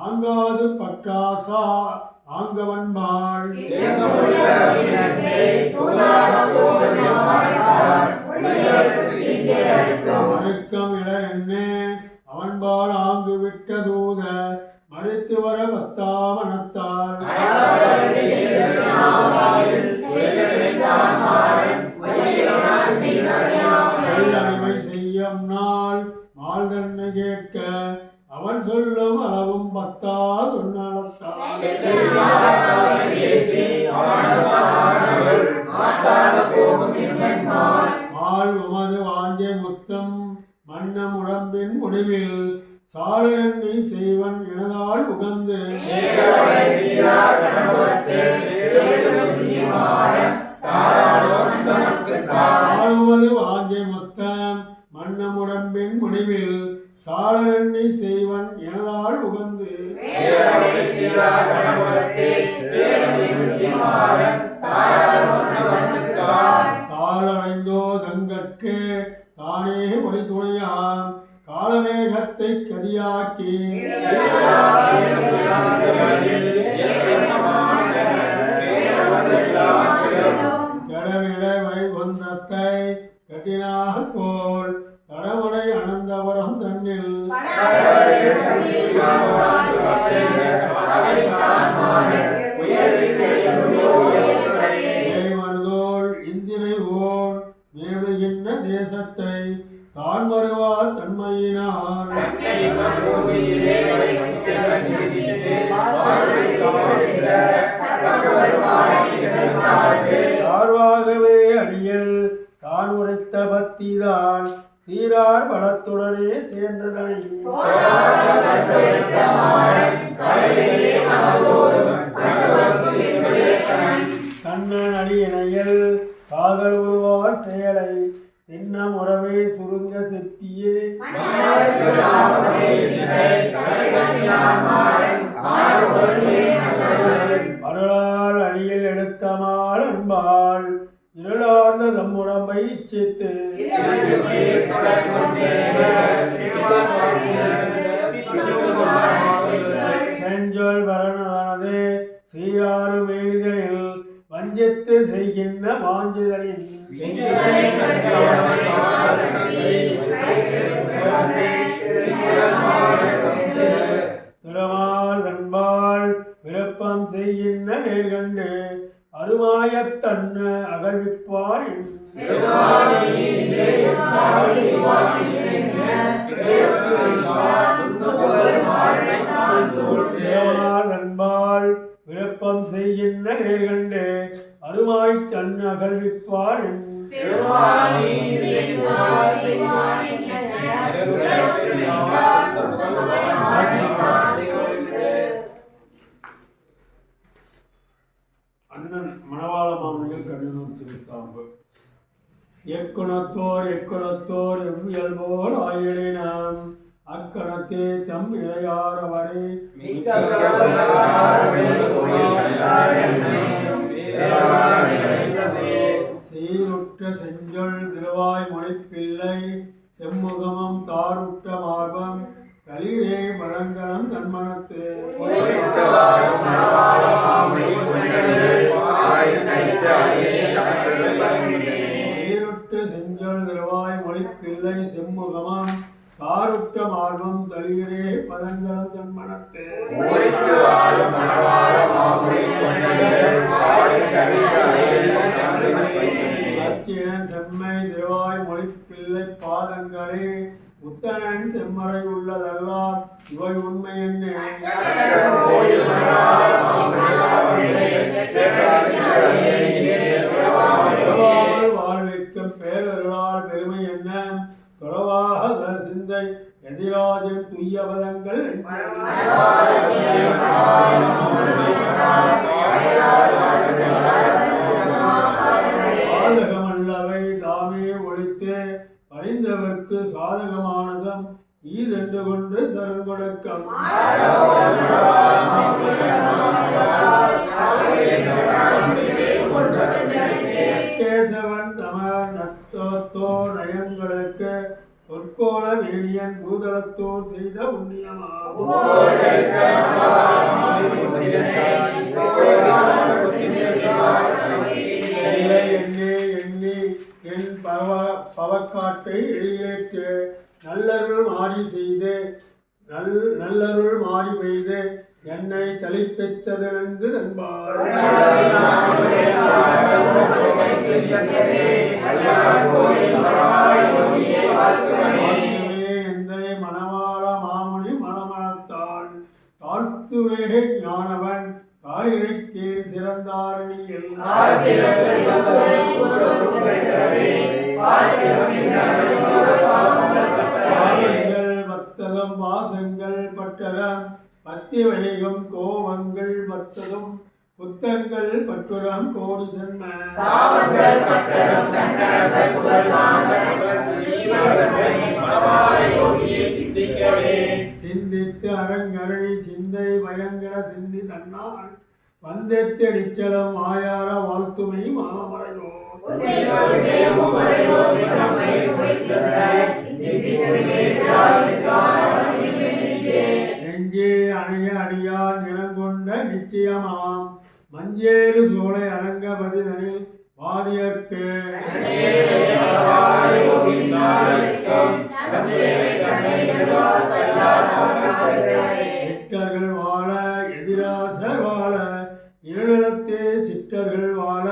ஆங்காது பற்றாசா ஆங்கவன்பாள் மறுக்கம் இளர் என்ன அவன்பால் ஆங்கு விட்ட தூத மறுத்து வர பத்தாவனத்தால் அடிமை செய்யும் நாள் மால் தன்னை கேட்க அவன் சொல்லும் அளவும் பத்தாதுன்னலத்தால் மால் உமது வாஞ்சை முத்தம் மன்னம் உடம்பின் முடிவில் சாலனி செய்வன் எனதால் உகந்து ஆளுவது வாஞ்சை மொத்தம் மன்னம் உடம்பின் முடிவில் சாலனி செய்வன் எனதால் உகந்து தாளடைந்தோ தங்கற்கு தானே ஒரு துணையாம் காலமேகத்தை கதியாக்கி கடவிலை வைகுந்தத்தை கட்டினார் போல் தடமுடை அனந்தபுரம் தன்னில் மருதோள் இந்திரை ஓர் மேவுகின்ற தேசத்தை தான் வருவா தன்மையினார் ஆகவே அடியல் தான் உரைத்த பக்திதான் சீரார் பலத்துடனே சேர்ந்ததனை கண்ணன் அடியினையல் காதல் உருவார் செயலை தின்னம் உறவே சுருங்க செப்பியே அருளால் அடியில் எடுத்தமால் அன்பால் இருளார்ந்த தம்முடம்பை இச்சித்து செஞ்சொல் பரணதானது சீராறு மேனிதனில் வஞ்சித்து செய்கின்ற மாஞ்சிதனின் திருமால் தன்பால் விருப்பம் செய்கின்ற நேர்கண்டு அருமாயத்தன்ன அகழ்விப்பான் அன்பால் விருப்பம் செய்கின்ற நேர்கண்டு அருமாய் தன் அகழ்விப்பான் அண்ணன் மணவாள மாமனிகள் கண்ணனூர் திருத்தாம்பு எக்குணத்தோர் எவ்வியல்போல் ஆயினை நாம் அக்கணத்தே தம் இளையாரவரை சீருற்ற செஞ்சொல் திருவாய் மொழிப்பிள்ளை செம்முகமும் தாருற்ற மார்பம் களிரே மலங்கலம் தன்மனத்து சீருற்ற செஞ்சொல் திருவாய் மொழிப்பிள்ளை செம்முகமம் காருற்ற மார்பம் தளிரே பதங்களும் தன்மனத்து அத்தியன் செம்மை திருவாய் மொழிப்பிள்ளை பாதங்களே முத்தனன் செம்மறை உள்ளதெல்லாம் இவை உண்மை என்ன வாழ்விக்கும் பேரருளால் பெருமை என்ன தொலைவாக சிந்தை எதிராஜன் துய்ய பதங்கள் பாதகமல்லவை தாமே ஒழித்து பறிந்தவர்க்கு சாதகமானதும் ஈதென்று கொண்டு சருங்கொடுக்கம் கேசவன் தமர் நத்தோ நயங்களுக்கு பொற்கோள வேணியன் பூதளத்தோர் செய்த புண்ணியமாகும் எண்ணி என் பவக்காட்டை எழிலேற்று நல்லருள் மாறி செய்து நல்லருள் மாறி பெய்து என்னை தளிப்பெற்றதென்று நண்பார் எந்தை மணவாள மாமுனி மணமணத்தாள் தாழ்த்துவே ஞானவன் காரினைக்கே சிறந்தாரணியில் மத்ததும் வாசங்கள் பட்டரம் பத்தி வைகம் கோவங்கள் மத்ததும் புத்தங்கள் பற்றுரம் கோடி சென்ம சிந்தித்து அரங்கரை சிந்தை பயங்கர சிந்தி தன்னால் வந்தெத்தடிச்சலம் ஆயார வாழ்த்துமை மாமரையோ நெஞ்சே அணைய அடியார் நிலங்கொண்ட நிச்சயமாம் மஞ்சேறு சோலை அரங்கபதிதனில் வாதியற்கு சிற்றர்கள் வாழ எதிராசர் வாழ இருநிலத்தே சிற்றர்கள் வாழ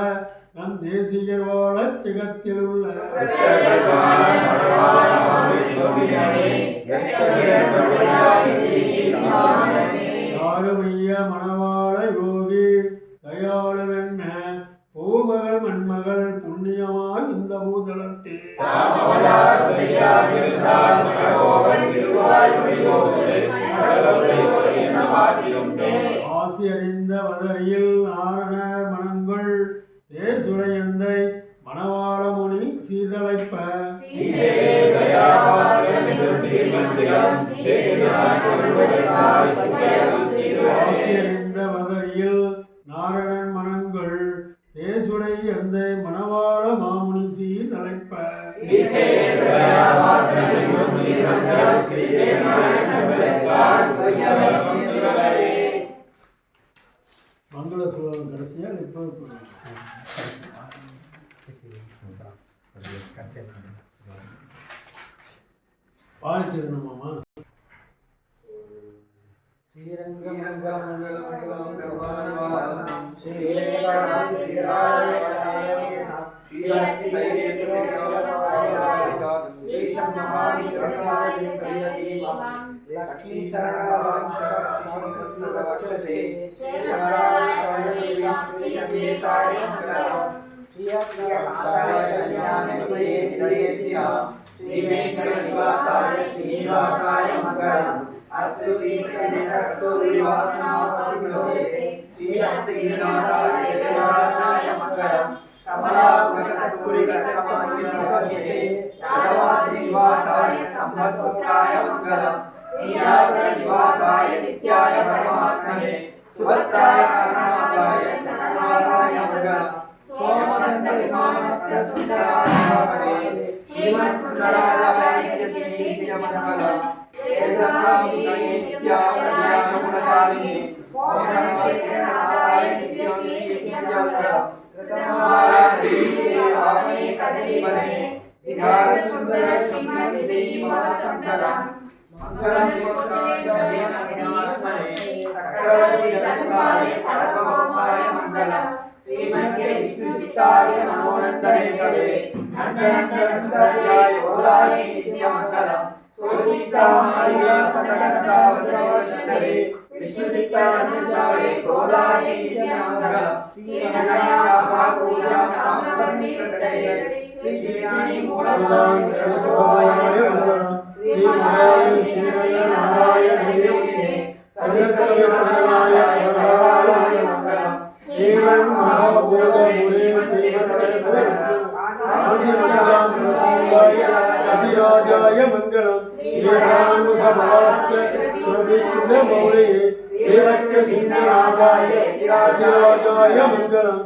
நம் தேசிகர் வாழ சிகத்தில் உள்ள யாருமைய மணவாள யோகி தயாளுவென்ன பூமகள் மண்ம மகள் புண்ணியமாய் இந்த பூதலத்தே ஆசியறிந்த வதரியில் நாரண மனங்கள் தேசுடையந்தை மணவாளமுனி சீதளைப்ப ஆசியறிந்த வதரியில் நாரணன் மனங்கள் தேசுடை அந்த மணவாள மாமுனி சீதளைப்ப மங்கள சுலோகம் கடைசியா இப்போ பாடி திருந்தமாமா नित्याय परमात्मने सुभद्राय कर्णनाथाय शरणनाथाय मंगलम् सोमचंद्र विमानस्य सुंदराय श्रीमत्सुंदराय नित्यश्री मंगलम् तेजस्वामिने नित्याय ओम नमः शरणाय नित्यश्री मंगलम् कृतमाराधि कदली बने विहार सुंदर सुंदरी महासंतरम् मंगलम विनात्मने चक्रवर्ती गणेशाय सर्वभौमाय मंगलम श्रीमद्ये विष्णुसिताय मनोनंदने कवे नंदनंदन सुंदर्याय ओदासी नित्य मंगलम सोचिष्टामार्य पटकर्ता वज्रवशरे विष्णुसितानंदाय ओदासी नित्य मंगलम श्रीमद्या पूजा तामकर्मी कृतये श्रीज्ञानी मूलदान सर्वभौमाय मंगलम अधिराजाय मंगलम श्रीराम समाज प्रविघ्न मौले सेवक सिंहनादाय अधिराजाय मंगलम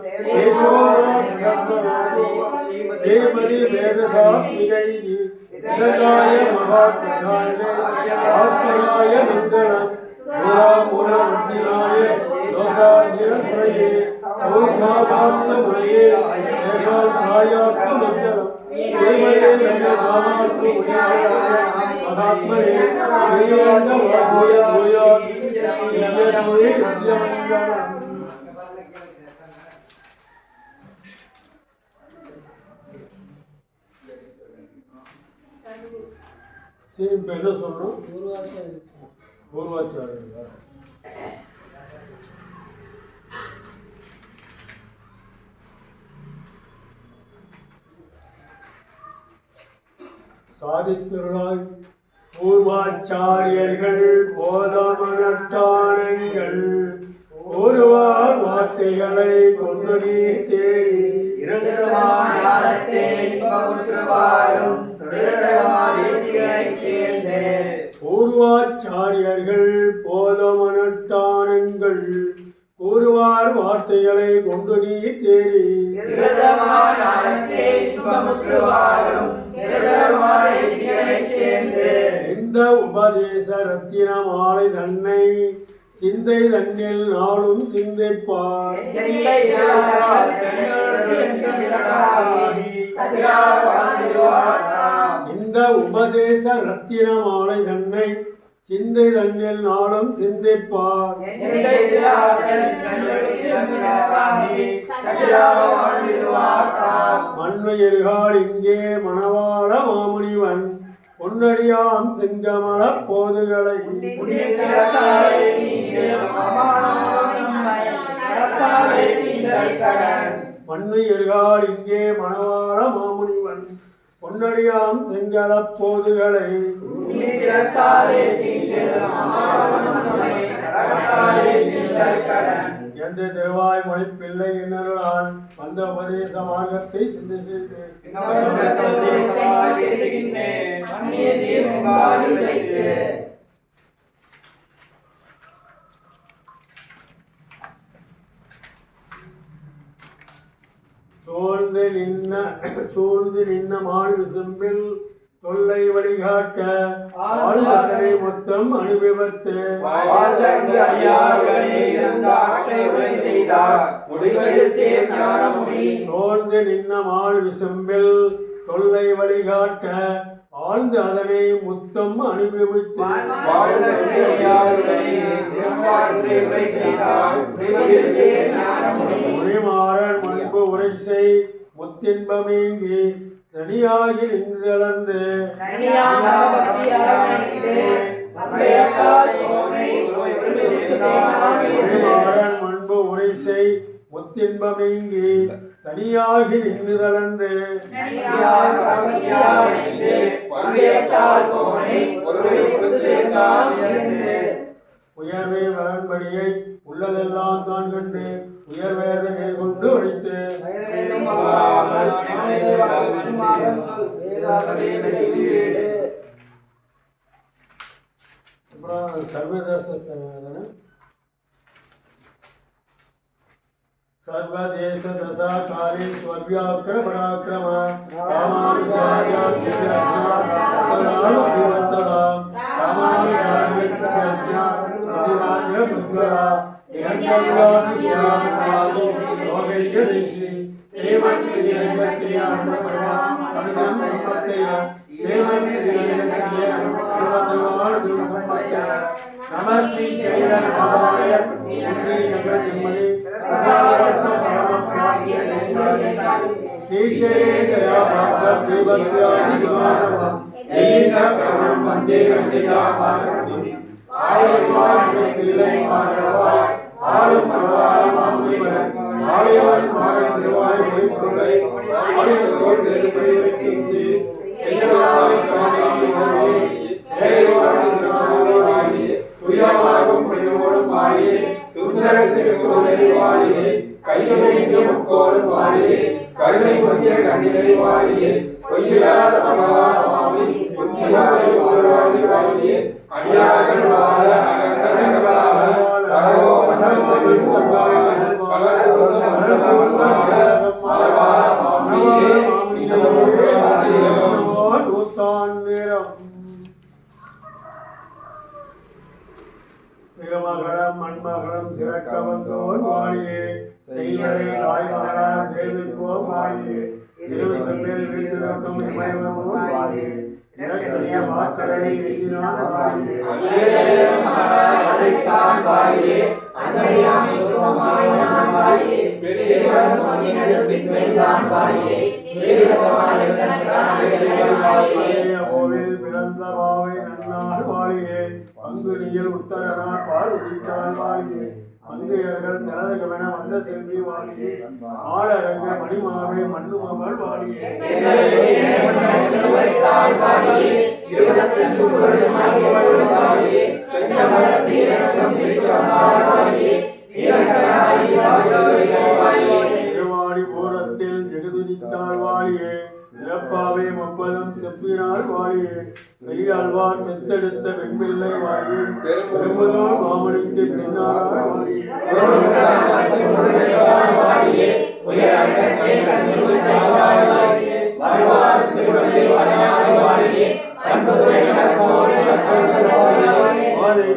श्रीमती वेदसात्मिकै विदगाय महाप्रधाय भास्कराय मंगलम मूलमूलमन्दिराय दोषाज्ञश्रये सौभाग्यमुनये शेषास्थायास्तु मंगलम महात्मने श्रीरंगवासुय भूयात् श्रीयस्मये विद्यमङ्गलम् சரி இப்போ என்ன சொல்லணும் பூர்வாச்சாரியர்களா சாதித்திருளாய் பூர்வாச்சாரியர்கள் போதமனட்டானங்கள் ஒருவார் வார்த்தைகளை கொண்டு நீர் தேறி பூர்வாச்சாரியர்கள் போதமனட்டானங்கள் கூறுவார் வார்த்தைகளை கொண்டு நீ தேறி இந்த உபதேச ரத்தின மாலை தன்னை சிந்தை தன்னில் நாளும் சிந்திப்பார் இந்த உபதேச ரத்தின மாலை தன்னை சிந்தை தன்னில் நாளும் சிந்திப்பார் மண்ணுயிர்கள் இங்கே மணவாள மாமுனிவன் பொன்னடியாம் செங்கமல போதுகளை மண்ணுயிர்கள் இங்கே மணவாள மாமுனிவன் பொன்னடியாம் செங்கலப் போதுகளை எந்த திருவாய் மொழி பிள்ளை இன்னருளால் வந்த உபதேச மார்க்கத்தை சிந்தை செய்து சூழ்ந்து நின்ன மால் விசும்பில் தொல்லை வழிகாட்ட ஆழ்ந்தனை மொத்தம் அனுபவத்து சோர்ந்து நின்ன மால் விசும்பில் தொல்லை வழிகாட்ட ஆழ்ந்து அதனை முத்தம் அனுபவித்து முனிமாறன் முன்பு உரை செய் முத்தின்பமேங்கி தனியாகி நின்றளந்து முனிமாறன் முன்பு உரை செய் முத்தின்பமேங்கி தனியாகி நின்றுதளந்து உயர்வை வரன்படியை உள்ளதெல்லாம் தான் கண்டு உயர்வேத நேர்கொண்டு உரைத்து அப்புறம் சர்வதேச सर्वदेश दशा काली स्वर्व्याक्र पराक्रम रामानुजार्या विवर्तदा रामानुजार्या दिवान्य पुत्रा निरंतरवासी पुराणादि लोकैक देशी सेवन श्री रंगस्य अनुपमा अनुगम संपत्तय सेवन श्री रंगस्य अनुपमा संपत्तय नमः श्री शैलन महाराय मुक्ति नगर जन्मनि श्रीशैले जया भागवत देवत्यादि विमानवं देहिकं वन्दे अम्बिका मातरमुनि आयुष्मान पिल्लै माधवा ஆளும் மனவாளம் அம்மிவன் ஆளைவன் மாறன் திருவாய் மொழிப்புரை ஆளுநர் நெருப்படி வைக்கும் சீர் செல்லவாய் காணியை மொழி சேலைவாடி திருமணவாடி துயமாகும் பணியோடும் வாழி சுந்தரத்திற்கு தோழி வாழி கையமைந்து முக்கோடும் வாழி கருணை பொங்கிய கண்ணிலை வாழி பொய்யில்லாத மனவாளி பொங்கிலாய் ஒருவாழி வாழி அடியார்கள் வாழ அகங்களாக திருமகளம் மண்மகளம் சிறக்க வந்தோன் வாழியே செய்வரை தாய்மகளா சேவிப்போம் வாழியே இருவசம்பில் வீட்டிற்கும் இமைவரும் வாழியே இலக்கிய மாக்கடலை எழுதினான் வாழியே அதைத்தான் வாழியே கோவில் பிறந்த பாவை நன்னாள் வாழியே பங்குனியில் உத்தரனார் பால் உதித்தாள் வாழியே மங்கையர்கள் தலதகமென வந்த செல்வி வாழியே ஆளரங்க மணிமாவை மண்ணுமகள் வாழியே திருவாடி போரத்தில் ஜெகதுதித்தாள் வாழியே நிரப்பாவை முப்பதும் செப்பினாள் வாழியே பெரியாழ்வார் பெத்தெடுத்த வெண்பிள்ளை வாழியே பெரும்புதோர் மாமணிக்கு பின்னாளாள் வாழியே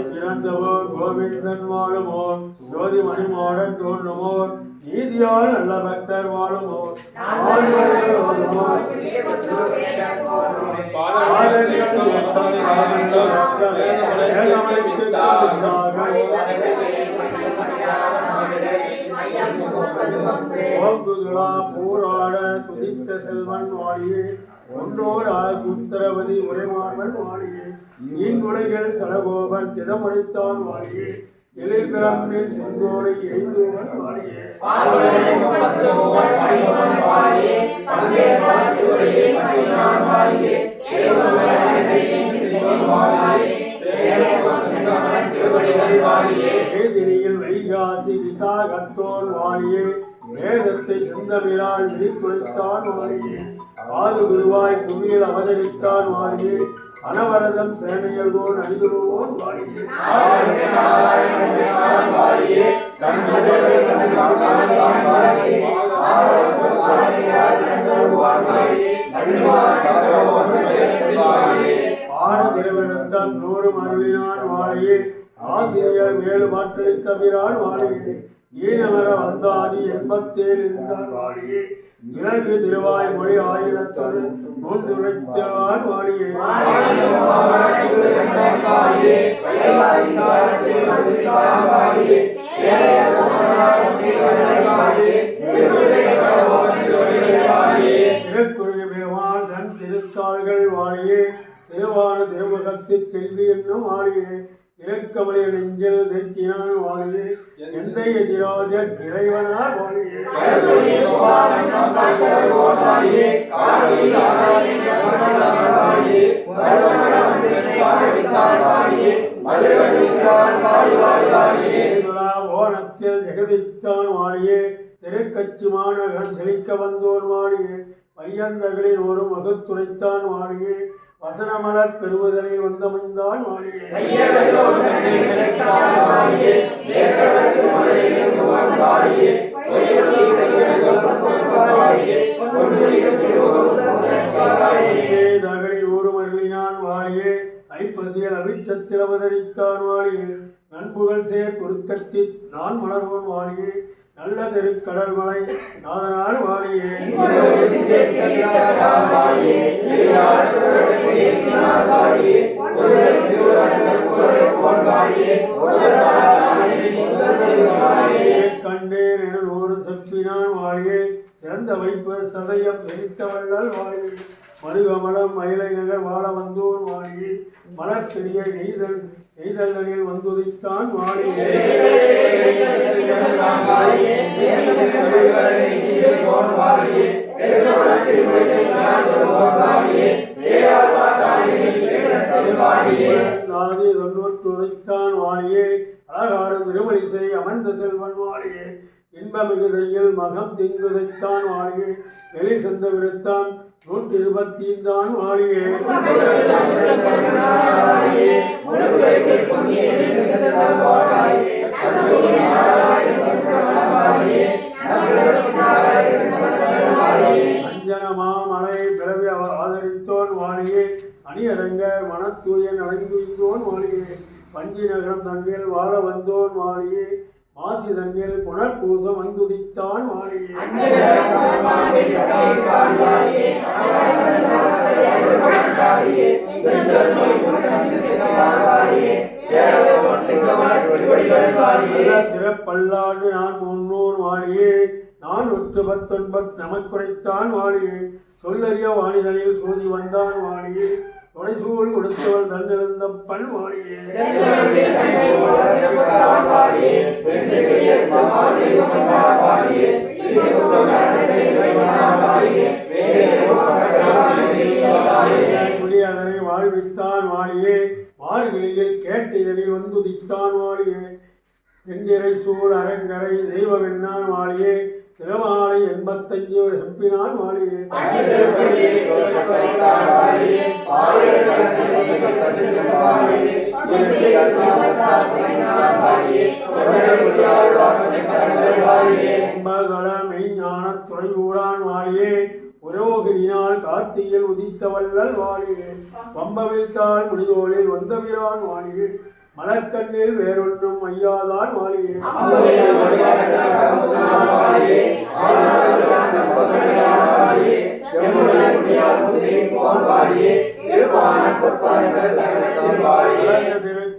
பிறந்தவோர் கோவிந்தன் வாழுமோர் ஜோதி மணிமாடன் தோன்றுமோர் நீதியால் நல்ல பக்தர் வாழுமோர் பூராட துதித்த செல்வன் வாழியே ஒன்றோர் சுத்திரவதி உரைமாவன் வாழியே நீங்குலைகள் சலகோபன் திதமடித்தான் வாழியே எழில் பிரம்பில் செங்கோலை எய்துவன் வாழியே வேதினியில் வைகாசி விசாகத்தோன் வாழியே வேதத்தை செந்தமிழால் விழித்துரைத்தான் வாழியே ஆது குருவாய் புவியில் அவதரித்தான் வாழியே அனவரதம் சேனையர்கோன் அணிதுருவோன் வாழியே ஆட திருவிழத்தான் 100 அருளினான் வாழியே ஆசிரியர் மேலு மாற்றளித்தவிரான் வாழியே ஈனவர வந்தாதி 87 இருந்தான் வாழியே இலங்கு திருவாய் மொழி 1003 உரைத்தான் வாழியே திருக்குறுகு பெருமாள் தன் திருத்தாள்கள் வாழியே திருவான திருமுகத்து செல்வி என்னும் வாழியே இறக்கமலைய நெஞ்சில் தெற்கினான் வாழியே எந்த எதிராஜ இறைவனார் வாழியே ஓணத்தில் ஜெகதித்தான் வாழியே திருக்கட்சி மாநகரம் செழிக்க வந்தோர் வாழியே பையந்தகளின் ஒரு மகத்துரைத்தான் வாழியே வசனமலர் பெறுவதனில் வந்தமைந்தான் வாழியே தகளில் ஒரு மருளினான் வாழியே ஐப்பசியல் அவிச்சத்தில் அவதரித்தான் வாழியே நண்புகள் சேர் குறுக்கத்தில் நான் மலர்வோன் வாழியே நல்ல திருக்கடல் மலை நாதனார் வாழியே கண்டேன் என 100 சக்தினான் வாழியே சிறந்த வைப்பு சதயம் எரித்தவள்ளல் வாழியே மருகமலம் மயிலை நகர் வாழ வந்தோர் வாழியே மலர்பெரிய நெய்தல்களில் வந்துதித்தான் வாழியே நாதி 90 உரைத்தான் வாழியே அழகாறு திருமலிசை அமர்ந்த செல்வன் வாழியே இன்ப மிகுதையில் மகம் திங்குதைத்தான் வாழியே வெளி சென்ற விடுத்தான் 125 வாழியே அஞ்சனமா மலை பிறவி ஆதரித்தோன் வாழியே அணியரங்கர் மனத்தூயன் அடைந்துயிந்தோன் வாழியே பஞ்சி நகரம் தன்னில் வாழ வந்தோன் வாழியே மாசி தன்னில் புனர்பூசம் வந்துதித்தான் வாழியே திறப்பல்லாண்டு நான் 300 வாழியே 419 நமக்குரைத்தான் வாழியே சொல்லறிய வாணிதனில் சோதி வந்தான் வாழியே துணைசூழ் கொடுத்தவள் தன்னெழுந்த பண் வாழியே அதனை வாழ்வித்தான் வாழியே மார்கழியில் கேட்ட இதனில் வந்துதித்தான் வாழியே தென்னிறை சூழ் அரங்கரை தெய்வமென்னான் வாழியே திருமாலை 85 செப்பினான் வாழியே மெய்ஞான துறையூரான் வாழியே உரோகினால் கார்த்தியில் உதித்தவல்லல் வாழியே வம்பவிழ்த்தாள் முடிதோளில் வந்தவிரான் வாழியே மலர்கண்ணில் வேறொன்றும் ஐயாதான் வாழியே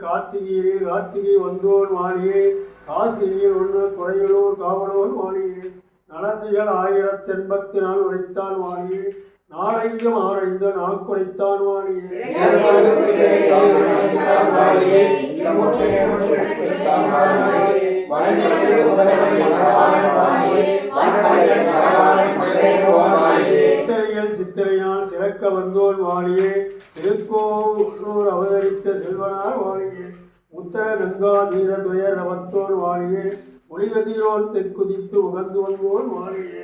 கார்த்திகையில் கார்த்திகை வந்தோன் வாழியே காசினியில் 1 குறையலூர் காவலோன் வாழியே நலந்திகள் 1084 உரைத்தான் வாழியே நாளைந்தும் ஆரைந்து நாக்குரைத்தான் வாணியே சித்திரையில் சித்திரையினால் சிறக்க வந்தோன் வாணியே திருக்கோளூர் அவதரித்த செல்வனார் வாணியே உத்தர கங்கா தீர துயர் நவத்தோன் வாணியே ஒளிகதிரோன் தெற்குதித்து உகந்து வந்தோன் வாணியே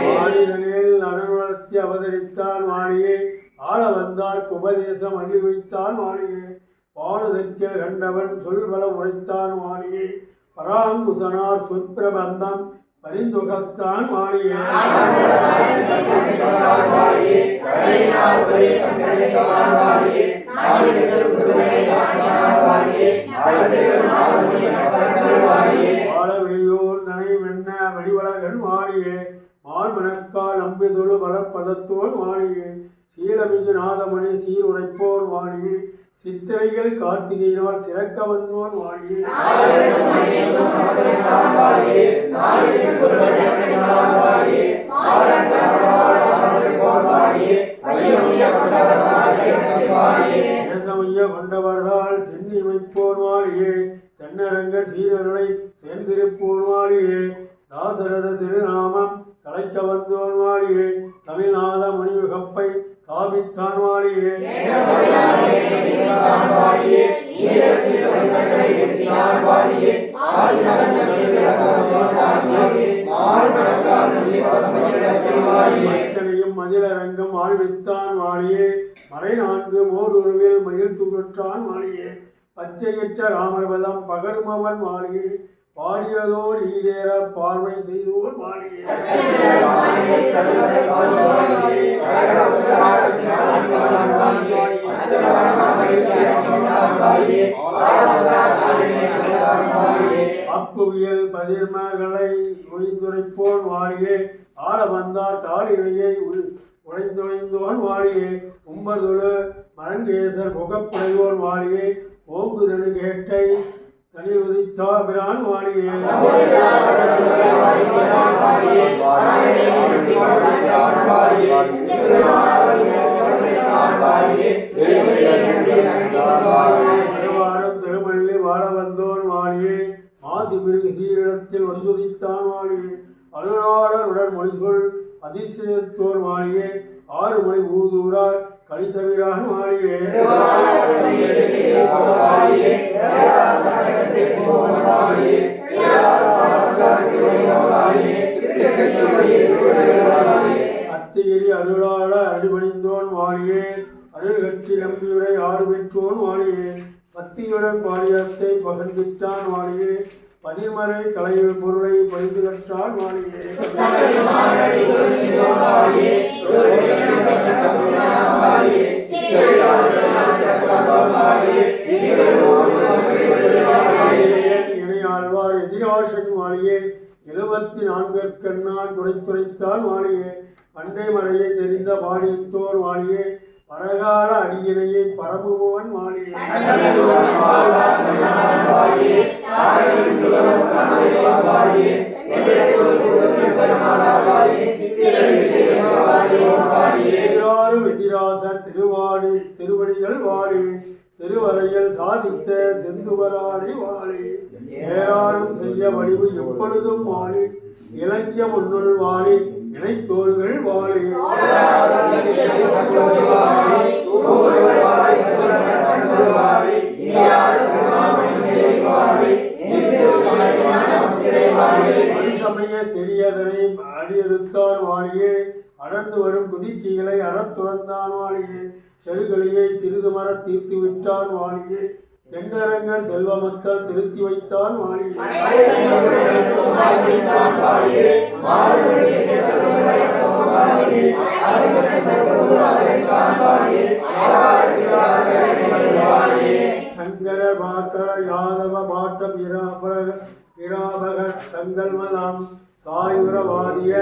வாணிதனில் நடுநடத்தி அவதரித்தான் வாணியே ஆள வந்தார் உபதேசம் அள்ளி வைத்தான் வாணியே பாடுதற்கில் கண்டவன் சொல்வள உரைத்தான் வாணியே பராங்குசனார் சொற்பிரபந்தம் பரிந்துகத்தான் வாணியே வாழவையோர் தனை வெண்ண வடிவழகன் வாணியே மால்மணக்கால் அம்பிதொழு வளப்பதத்தோன் வாணியே சீலமிகு நாதமணி சீர் உரைப்போன் வாணியே சித்திரையில் கார்த்திகையினால் சிறக்க வந்தோன் வாணியே தேசமைய கொண்டவர்களால் சென்னி வைப்போன் வாணியே தென்னரங்கர் சீரர்களை சேர்ந்திருப்போன் வாணியே தாசரத திருநாமம் கலைக்க வந்தோன் வாணியே தமிழ்நாத முனிவுகப்பை காபித்தான் வாணியே மதிலரங்கம் ஆழ்வித்தான் வாணியே மறை நான்கு மோருருவில் மயில் துகற்றான் வாணியே பச்சையற்ற ராமர்பதம் பகர்மவன் வாணியே பாடியதோடு ஈடேற பார்வை செய்தோர் வாணியே அப்புவியல் பதிர்மகளை ஒய்ந்துரைப்போன் வாணியே ஆள வந்தார் தாளினையை உழைந்துழைந்தோன் வாணியே உம்பதொழு மரங்கேசர் புகப்புடையோர் வாணியே ஓங்குதனு கேட்டை தனி உதித்தா பிரான் வாணியே திருவாரம் திருமல்லி வாழ வந்தோன் வாணியே மாசு மிருகு சீரிடத்தில் வந்துதித்தான் வாணியே அருளாளர் உடன் மொழிசொல் அதிசயத்தோர் வாணியே ஆறு மொழி ஊதூரார் கழித்தவிரான் வாணியே அத்திகிரி அருளாள அடிபணிந்தோன் வாணியே அருள் கட்சி நம்பியுரை ஆறு பெற்றோன் வாணியே பத்தியுடன் பாடியத்தை பகர்ந்திட்டான் வாணியே பதிமறை கலையில் பொருளை பறிந்து கற்றான் வாணியே இணையாழ்வார் எதிராசன் வாணியே 74 கண்ணான் குறைத்துரைத்தான் வாணியே பண்டை மறையை தெரிந்த பாடியத்தோர் வாணியே பரகால அடியினையை பரமுவன் வாணியே எதிராச திருவடிகள் வாழி திருவரையில் சாதித்த செந்துவராணி வாழி ஏறாரும் செய்ய வடிவு எப்பொழுதும் வாழி இலக்கிய முன்னுள் வாழி இணைத்தோள்கள் வாழி மறுசமய செடியதனை அடியறுத்தான் வாழியே அடர்ந்து வரும் குதிர்ச்சிகளை அறத்துறந்தான் வாழியே செருகலியை சிறிது மர தீர்த்து விட்டான் வாழியே தென்னரங்கர் செல்வமத்தல் திருத்தி வைத்தான் வாழியே சங்கர பாக்கர யாதவ பாட்ட பிராபகர் தங்கள் மதாம் சாயுரவாதிய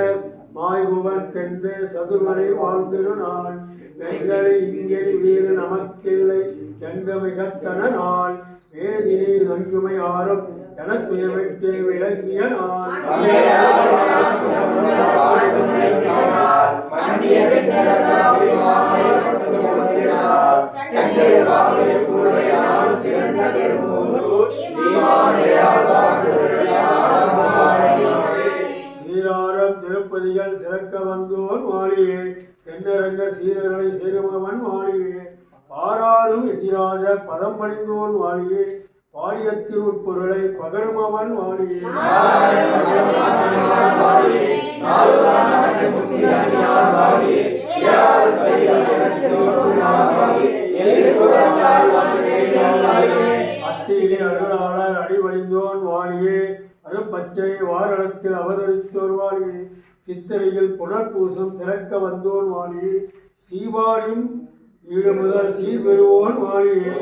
மாய்குவன் கென்று சதுர்வரை வாழ்ந்திரு நாள் வெங்கலி இங்கெனி வீறு நமக்கில்லை என்று மிகத்தன நாள் வேதினி நஞ்சுமை ஆறும் என துயவிட்டு விளங்கிய நாள் சீராரம் திருப்பதிகள் சிறக்க வந்தோன் வாழியே தென்னரங்க சீரர்களை சேருமவன் வாழியே பாராரும் எதிராஜ பதம் பணிந்தோன் வாழியே பாடியத்தின் உட்பொருளை பகருமவன் வாழியே அத்தியிலே அருளாளர் அடிபணிந்தோன் வாழியே அருப்பச்சை வாரணத்தில் அவதரித்தோர் வாழியே சித்திரையில் புனர்பூசம் சிறக்க வந்தோன் வாழியே சீவாடியும் ஈடு முதல் சீர்பெறுவோன் வாழியே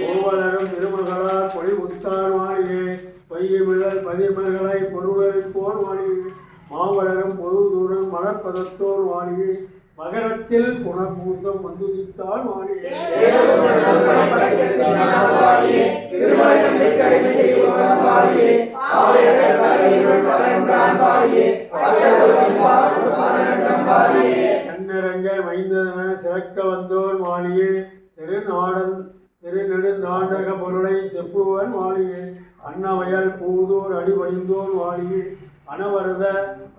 பூவலரும் திருமகளார் பொழிமுத்தார் வாழியே பையமிழல் பதிமல்களை பொருளரிப்போர் வாழியே மாவளரும் பொது தூரம் மலர்பதத்தோர் வாழியே மகரத்தில் புனர்பூசம் வந்துதித்தார் வாழியே கண்ணரங்க மைந்தன சிறக்க வந்தோர் வாழியே திருநெடுந்தாண்டக பொருளை செப்புவன் வாழியே அன்னவயல் பூதோர் அடிபணிந்தோர் வாழியே அனவரத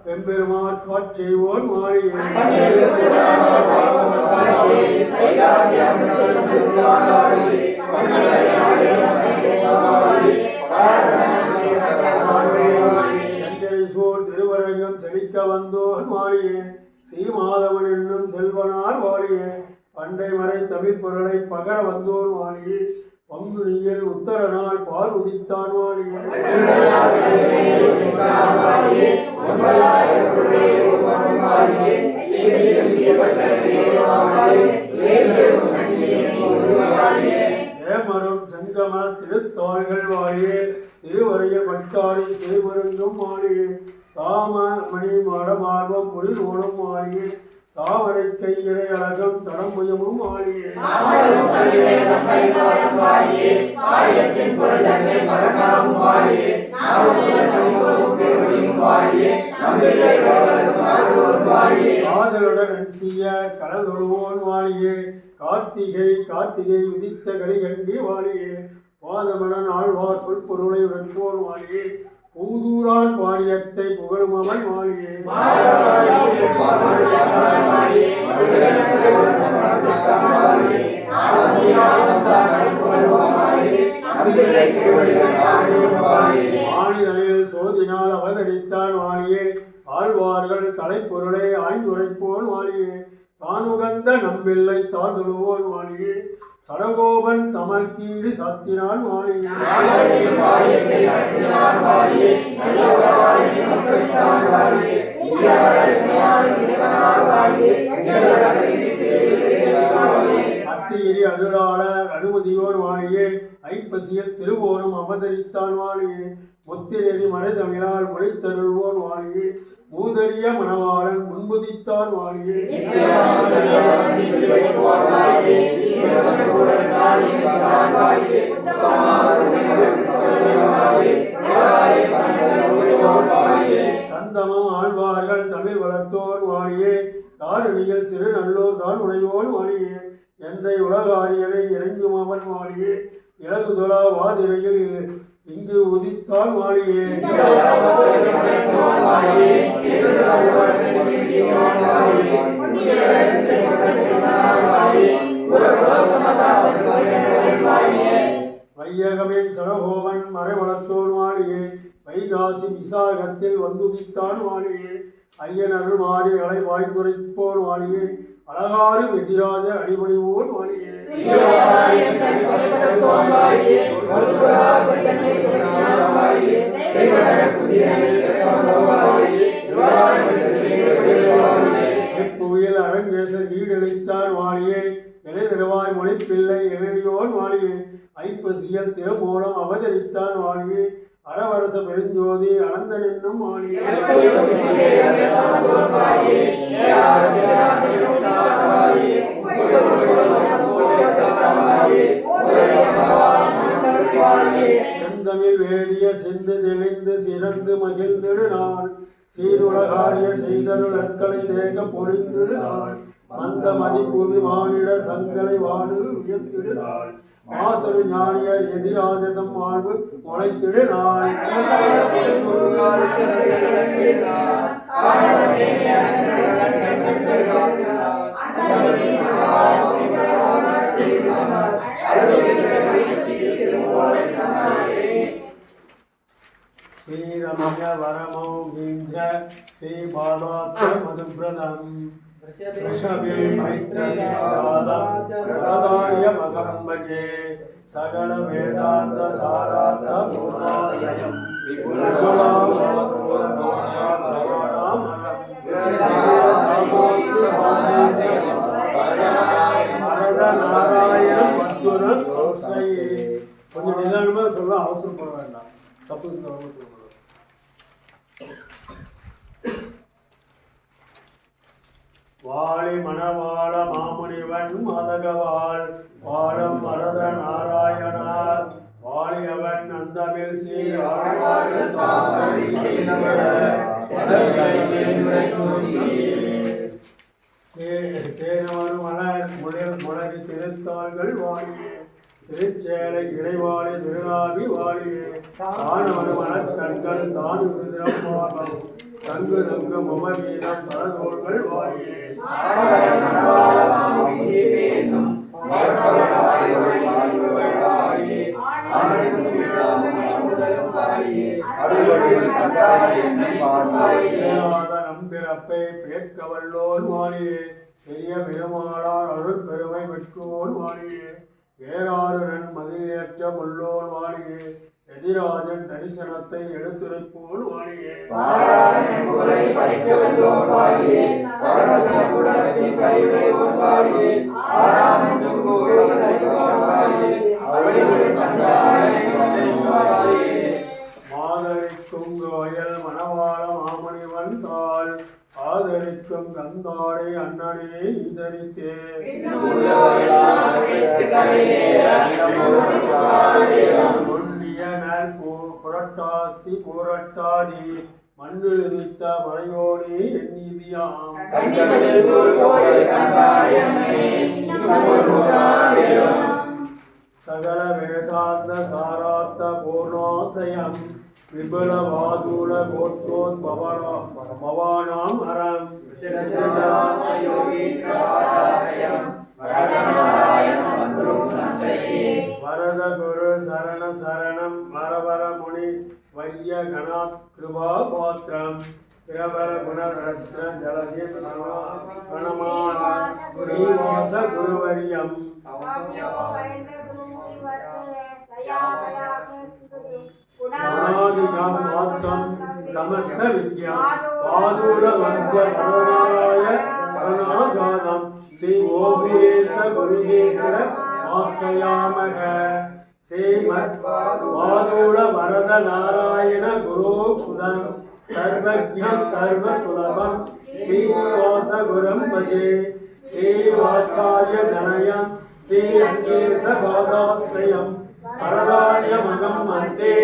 பெம்பெருமார் காட்செய்வோன் வாழியே சோர் திருவரங்கம் செழிக்க வந்தோன் வாழியே சீமாதவன் என்னும் செல்வனார் வாழியே பண்டை மறை தமிழ் பொருளை பகர வந்தோர் வாழியே பங்குனியில் உத்தர நாள் பால் உதித்தான் வாழியே ஏமரும் செங்கமல திருத்தாள்கள் வாழியே திருவரைய பட்டாளி செய்வருங்கும் வாழியே தாம மணி மாடமார்வம் பொழில் ஓடும் வாழியே தாமரை கையிலை அழகம் தரமுயமும் வாழியே காதலுடன் அன்சிய கடலொழுவோன் வாழியே கார்த்திகை உதித்த கலிகண்டி வாழியே பாதமடன் ஆழ்வார் சொல் பொருளை உரைப்போர் வாழியே பூதூரான் பாடியத்தை புகழுமவன் வாழியே ஆணிதழில் சோதினால் அவதரித்தான் வாழியே ஆழ்வார்கள் தலைப்பொருளை ஆய்ந்துரைப்போன் வாழியே தானுகந்த நம்பில்லை தாழ்தொழுவோன் வாழியே சடகோபன் தமல் கீழ் சாத்தினான் வாழியே அத்திகிரி அருளாளர் அனுமதியோர் வாழியே ஐப்பசியில் திருவோணம் அவதரித்தான் வாழியே முத்திநெறி மறை தமிழால் மொழித்தருள்வோன் வாழியே மூதறிய மணவாளன் முன்புதித்தான் வாழியே சந்தமம் ஆழ்வார்கள் தமிழ் வளர்த்தோன் வாழியே தாரணியில் சிறு நல்லோர் தான் உடையோன் வாழியே எந்தை உலகாரியனை இறங்குமவன் வாழியே இலகுதொலா வாதிரையில் இங்கு உதித்தான் வாழியே வையகமின் சடகோபன் மறைவளத்தோன் வாழியே வைகாசி விசாகத்தில் வந்துதித்தான் வாழியே ஐயனருள் மாறிகளை வாய்ந்துரைப்போர் வாழியே அழகாறு எதிராஜ அடிபணிவோன் வாழியே இப்புவியல் அரங்கேசர் ஈடளித்தார் வாழியே மொழிப்பிள்ளை எழனியோன் வாழியே ஐப்பசியல் திருமூலம் அவதரித்தான் வாழியே அரவரச பெருஞ்சோதி அனந்தன் என்னும் வாழியே செந்தமிழ் வேதிய செந்து தெளிந்து சிறந்து மகிழ்ந்திடு நாள் சீருலகாரிய செய்தருள் நற்களை தேக பொழிந்திடு நாள் மந்த மதிப்புவி மானிடர் தங்களை வானில் உயர்த்திடு நாள் மாசரு ஞானிய எதிராஜதம் வாழ்வு முளைத்திடு நாள் ஸ்ரீரமய வரமௌகீந்திர ஸ்ரீ பாலாத்ர மதுபிரதம் ऋषभे मैत्रेय वरदाय मगम्बजे सकल वेदांत सारार्थ पूर्णाशयं नारायण मधुरं संस्मये கொஞ்சம் நிதானமா சொல்ல அவசரப்பட வேண்டாம் தப்பு சொல்ல வாழி மணவாள மாமுனிவன் மாதகவாள் வாழம் மரத நாராயணார் வாழியவன் அந்தமில் தேனவரு மலர் முழகி திருத்தாள்கள் வாழியே திருச்சேலை இடைவாளி திருநாவி வாழியே தானவரு மலக்கண்கள் தான் விருதிரம் வாழும் தங்கு தங்கு மமவீரம் பரதோள்கள் வாழியே நம்பிறப்பை பேர்க்க வல்லோன் வாழியே பெரிய பெருமாளார் அருள் பெருமை பெற்றோன் வாழியே ஏறாறுடன் மதிலேற்ற முள்ளோன் வாழியே எதிராஜன் தரிசனத்தை எடுத்துரைப்போன் வாழியே மாதரிக்கும் கோயல் மணவாள மாமுனிவன் தாள் ஆதரிக்கும் கந்தாடை அண்ணனே நீதரித்தே ஒன்றிய நல் புரட்டாசி புரட்டாதி மண்ணில் உதித்த மலையோனே என் நிதியாம் சகல வேதாந்த சாரார்த்த பூர்ணாசயம் விபலவாதூல கோட்டோன் பவானாம் அறம் வரத குரு சரண சரணம் வரவர முனி வைய கணாத் கிருபா பாத்திரம் பிரபர குணரத்ன ஜலதி பிரணமான ஸ்ரீவாச குருவரியம் அநாதிகம் மாத்ரம் சமஸ்த வித்யா பாதூர வம்ச பரவராய சரணாகாதம் ஸ்ரீ ஓபியேச குருதேசர ஆஸ்ரயாமக ஸ்ரீமத் பாதூர வரத நாராயண குரு சுதம் சர்வஜ்ஞம் சர்வ சுலபம் ஸ்ரீனிவாச குரும் பஜே ஸ்ரீவாச்சாரிய தனயம் ஸ்ரீ அங்கேச பாதாஸ்ரயம் வரதாய மகம் வந்தே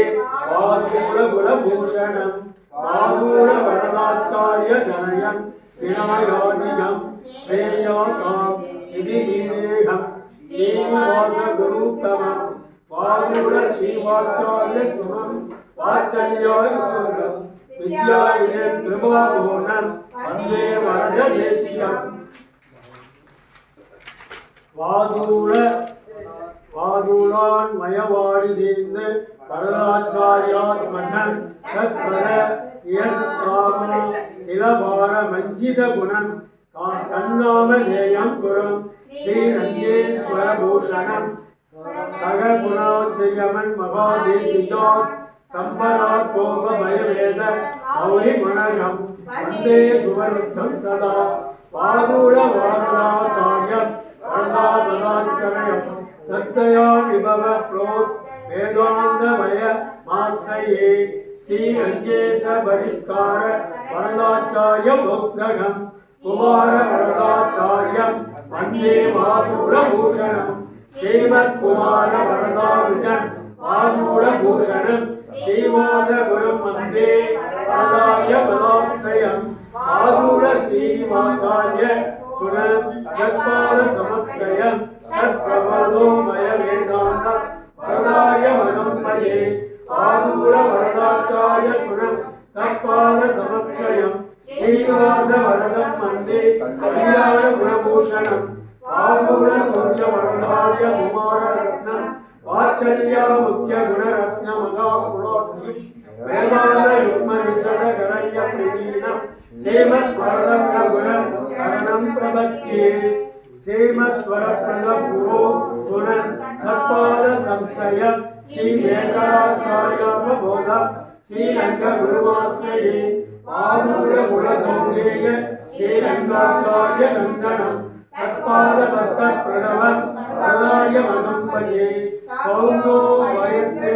பாதூர குலபூஷணம் பாதூர வரதாச்சாரிய தனயம் விநாயாதிகம் ஸ்ரேயாசாம் இதி நீதேகம் ஸ்ரீனிவாச குருத்தமம் பாதூர ஸ்ரீவாச்சாரிய சுமம் வாச்சல்யாய சுகம் வித்யாயினே கிருபாபூர்ணம் வந்தே வரத தேசிகம் வாதூளான் மயவாடி தேர்ந்து வரதாச்சாரியாத்மகன் தத்பத இயசுத்ராம இளபார மஞ்சித குணம் கண்ணாம தேயம் குரும் ஸ்ரீரங்கேஸ்வர பூஷணம் சககுணாச்சயமன் மகாதேசிகாத் சம்பராத் கோப பயவேத மௌலி மணகம் வந்தே சுவருத்தம் சதா பாதூர வாரணாச்சாரியம் वरदाचरयम् तद्दया विभव प्रोत् वेदान्तमय माश्रये श्रीरङ्गेश परिष्कार वरदाचार्य भोक्तगम् कुमार वरदाचार्यं वन्दे माधुरभूषणम् श्रीमत्कुमार वरदाविजन् माधुरभूषणम् श्रीवास गुरुं वन्दे वरदाय पदाश्रयम् माधुर श्रीवाचार्य सुरं तत्पाद समश्रयम् तत्प्रबोधो मय वेदान्त वरदाय मनम्पये माधुर वरदाचार्य सुरं तत्पाद समश्रयम् श्रीनिवास वरदं वन्दे कल्याण गुणभूषणम् माधुर पुण्य वरदाय कुमाररत्नम् वात्सल्य मुख्य गुणरत्न मगापुरोस्मि वेदांत युग्म विशद गणय प्रणीनम् श्रीमत् वरदं गुणं शरणं प्रपद्ये श्रीमत् वरप्रद गुरो सुनन् तत्पाद संशयम् श्री वेंकटाचार्यावबोधम् श्रीरंग गुरुवाश्रये माधुर गुणगौरेय श्रीरंगाचार्य नंदनम् तत्पाद भक्त प्रणवम् वरदाय मनम्पये सौम्यो वयत्रे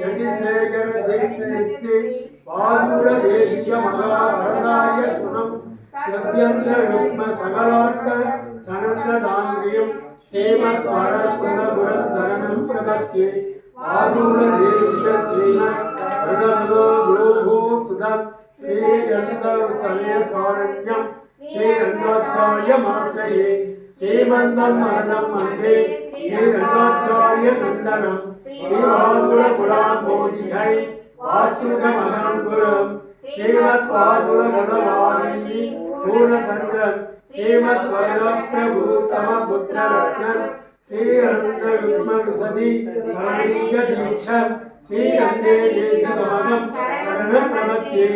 यदिशेखर दीक्षिते माधुर देशीय मगा वरदाय सुनम् सद्यन्त युग्म सकलाट्ट सनन्ददान्द्रियम् श्रीमत् वरप्रद गुरं शरणं प्रपद्ये माधुर देशीय श्रीमत् वरदो गुरुभो सुदम् श्रीरंग समेय सारण्यम् श्रीरंगाचार्य माश्रये श्रीमन्दं वरदं वन्दे श्रीरंगाचार्य नन्दनम् श्रीमाधुर गुणाम्बोधिहै वासुगमनं गुरुं श्रीमत् पादुर गुणवाणी पूर्णचन्द्रं श्रीमत् वरदप्रभूतम पुत्ररत्नम् श्रीरंग युग्म विशदि वाणिज्य दीक्षम् श्रीरंगे देशिगमनं शरणं प्रपद्ये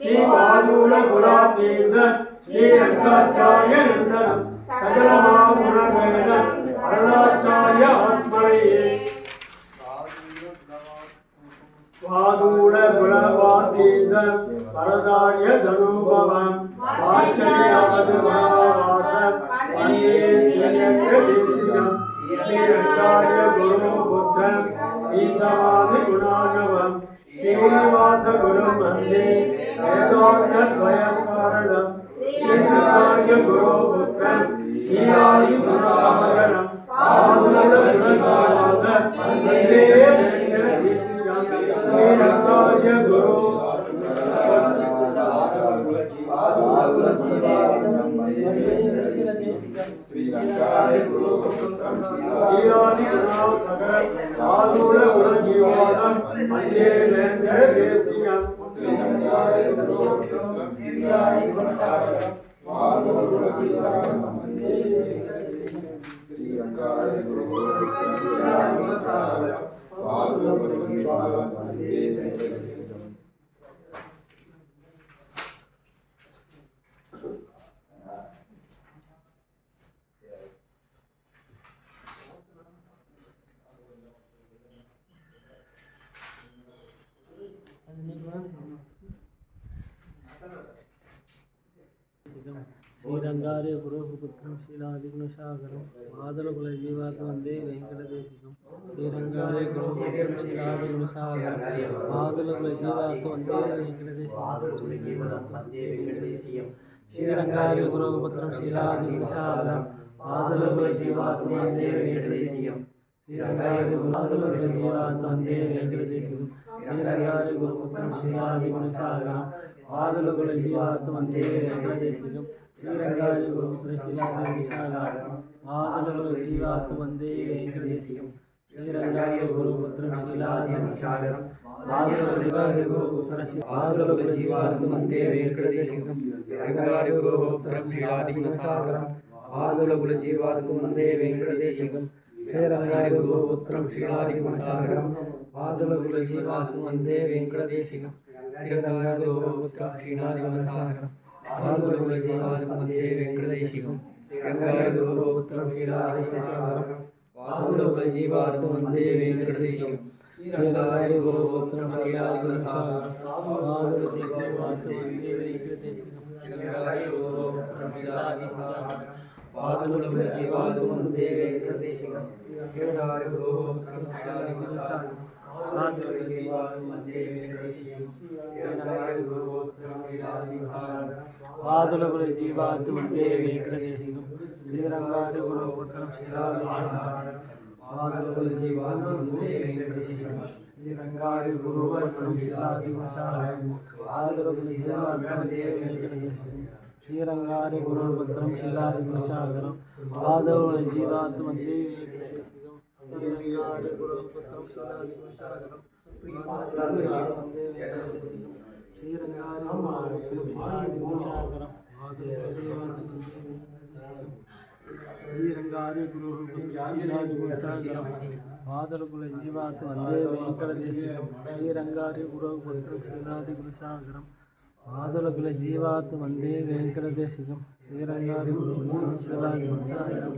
श्री माधुर गुणाब्देन्द्र श्रीरंगाचार्य नंदनम् सकल महागुणवेदम् वरदाचार्य आत्मनये माधुर गुणवादेन्द्र वरदार्य धनुभवम् वात्सल्याद गुणावासम् वन्दे श्रीरङ्गदेशिकम् श्रीरङ्गाय गुरुपुत्रम् श्रीसमाधि गुणार्णवम् श्रीनिवास गुरुं वन्दे वेदान्तद्वयसारदम् श्रीरङ्गाय गुरुपुत्रम् श्रीरादि गुणसागरम् माधुर गुणगानम् वन्दे वेङ्कटदेशिकम् श्रीरङ्गाय गुरु श्रीरादि गुणसागर माधुर गुणजीवानम् वन्दे वेङ्कटदेशिकम् श्रीरङ्गाय श्रीरंगार्य गुरुपुत्रं शीलादिगुणसागरं माधुरकुलजीवात् वन्दे वेङ्कटदेशिकं श्रीरंगार्य गुरुपुत्रं शीलादिगुणसागरं माधुरकुलजीवात् वन्दे वेङ्कटदेशिकं श्रीरंगार्य गुरुपुत्रं शीलादिगुणसागरं माधुरकुलजीवात् वन्दे वेङ्कटदेशिकं श्रीरंगार्य गुरुपुत्रं वन्दे वेङ्कटदेशिकं श्रीरंगार्य गुरुपुत्रं शीलादिगुणसागरं माधुरकुलजीवात् वन्दे वेङ्कटदेशिकं श्रीरंगार्य गुरुपुत्रं शीलादिगुणसागरं माधुरकुलजीवात् वन्दे वेङ्कटदेशिकं श्रीरंगार्य गुरुपुत्रं शीलादिगुणसागरं माधुरकुलजीवात् वन्दे वेङ्कटदेशिकं श्रीरंगार्य गुरुपुत्रं शीलादिगुणसागरं माधुरकुलजीवात् वन्दे वेङ्कटदेशिकं श्रीरंगार्य गुरुपुत्रं शीलादिगुणसागरं माधुरकुलजीवात् वन्दे वेङ्कटदेशिकं श्रीरंगार्य गुरुपुत्रं शीलादिगुणसागरं माधुरकुलजीवात् वन्दे वेङ्कटदेशिकं श्रीरंगार्य गुरुपुत्रं शीलादिगुणसागरं माधुरकुलजीवात् वन्दे वेङ्कटदेशिकं श्रीरंगार्य गुरुपुत्रं शीलादिगुणसागरं माधुरकुलजीवात् वन्दे वेङ्कटदेशिकं श्रीरंगार्य गुरुपुत्रं शीलादिगुणसागरं ఆదుల జీవాతు వందే వెంకటేశికం కేదారి గురోః సంస్కారి గుణశాలి ఆదుల జీవాతు వందే వెంకటేశికం కేదారి గురోః సంస్కారి గుణశాలి ఆదుల జీవాతు వందే వెంకటేశికం శ్రీరంగారి గురోపుత్రం శిలాది ఆదుల జీవాతు వందే వెంకటేశికం శ్రీరంగారి గురోపుత్రం శిలాది ఆదుల జీవాతు వందే వెంకటేశికం శ్రీరంగారి గురుపుత్రం శిలాది గుణశాగరం ఆదవ జీవాత్ వందే వెంకటేశికం శ్రీరంగారి గురుపుత్రం శిలాది గుణశాగరం శ్రీరంగారి గురుపుత్రం శిలాది గుణశాగరం శ్రీరంగారి గురుపుత్రం శిలాది గుణశాగరం ఆదరకుల జీవాత్ వందే వెంకటేశికం శ్రీరంగారి గురుపుత్రం శిలాది గుణశాగరం ఆదులకుల జీవాత్ వందే వెంకటేశికం శ్రీరంగారి గురుపుత్రం శిలాది గుణశాగరం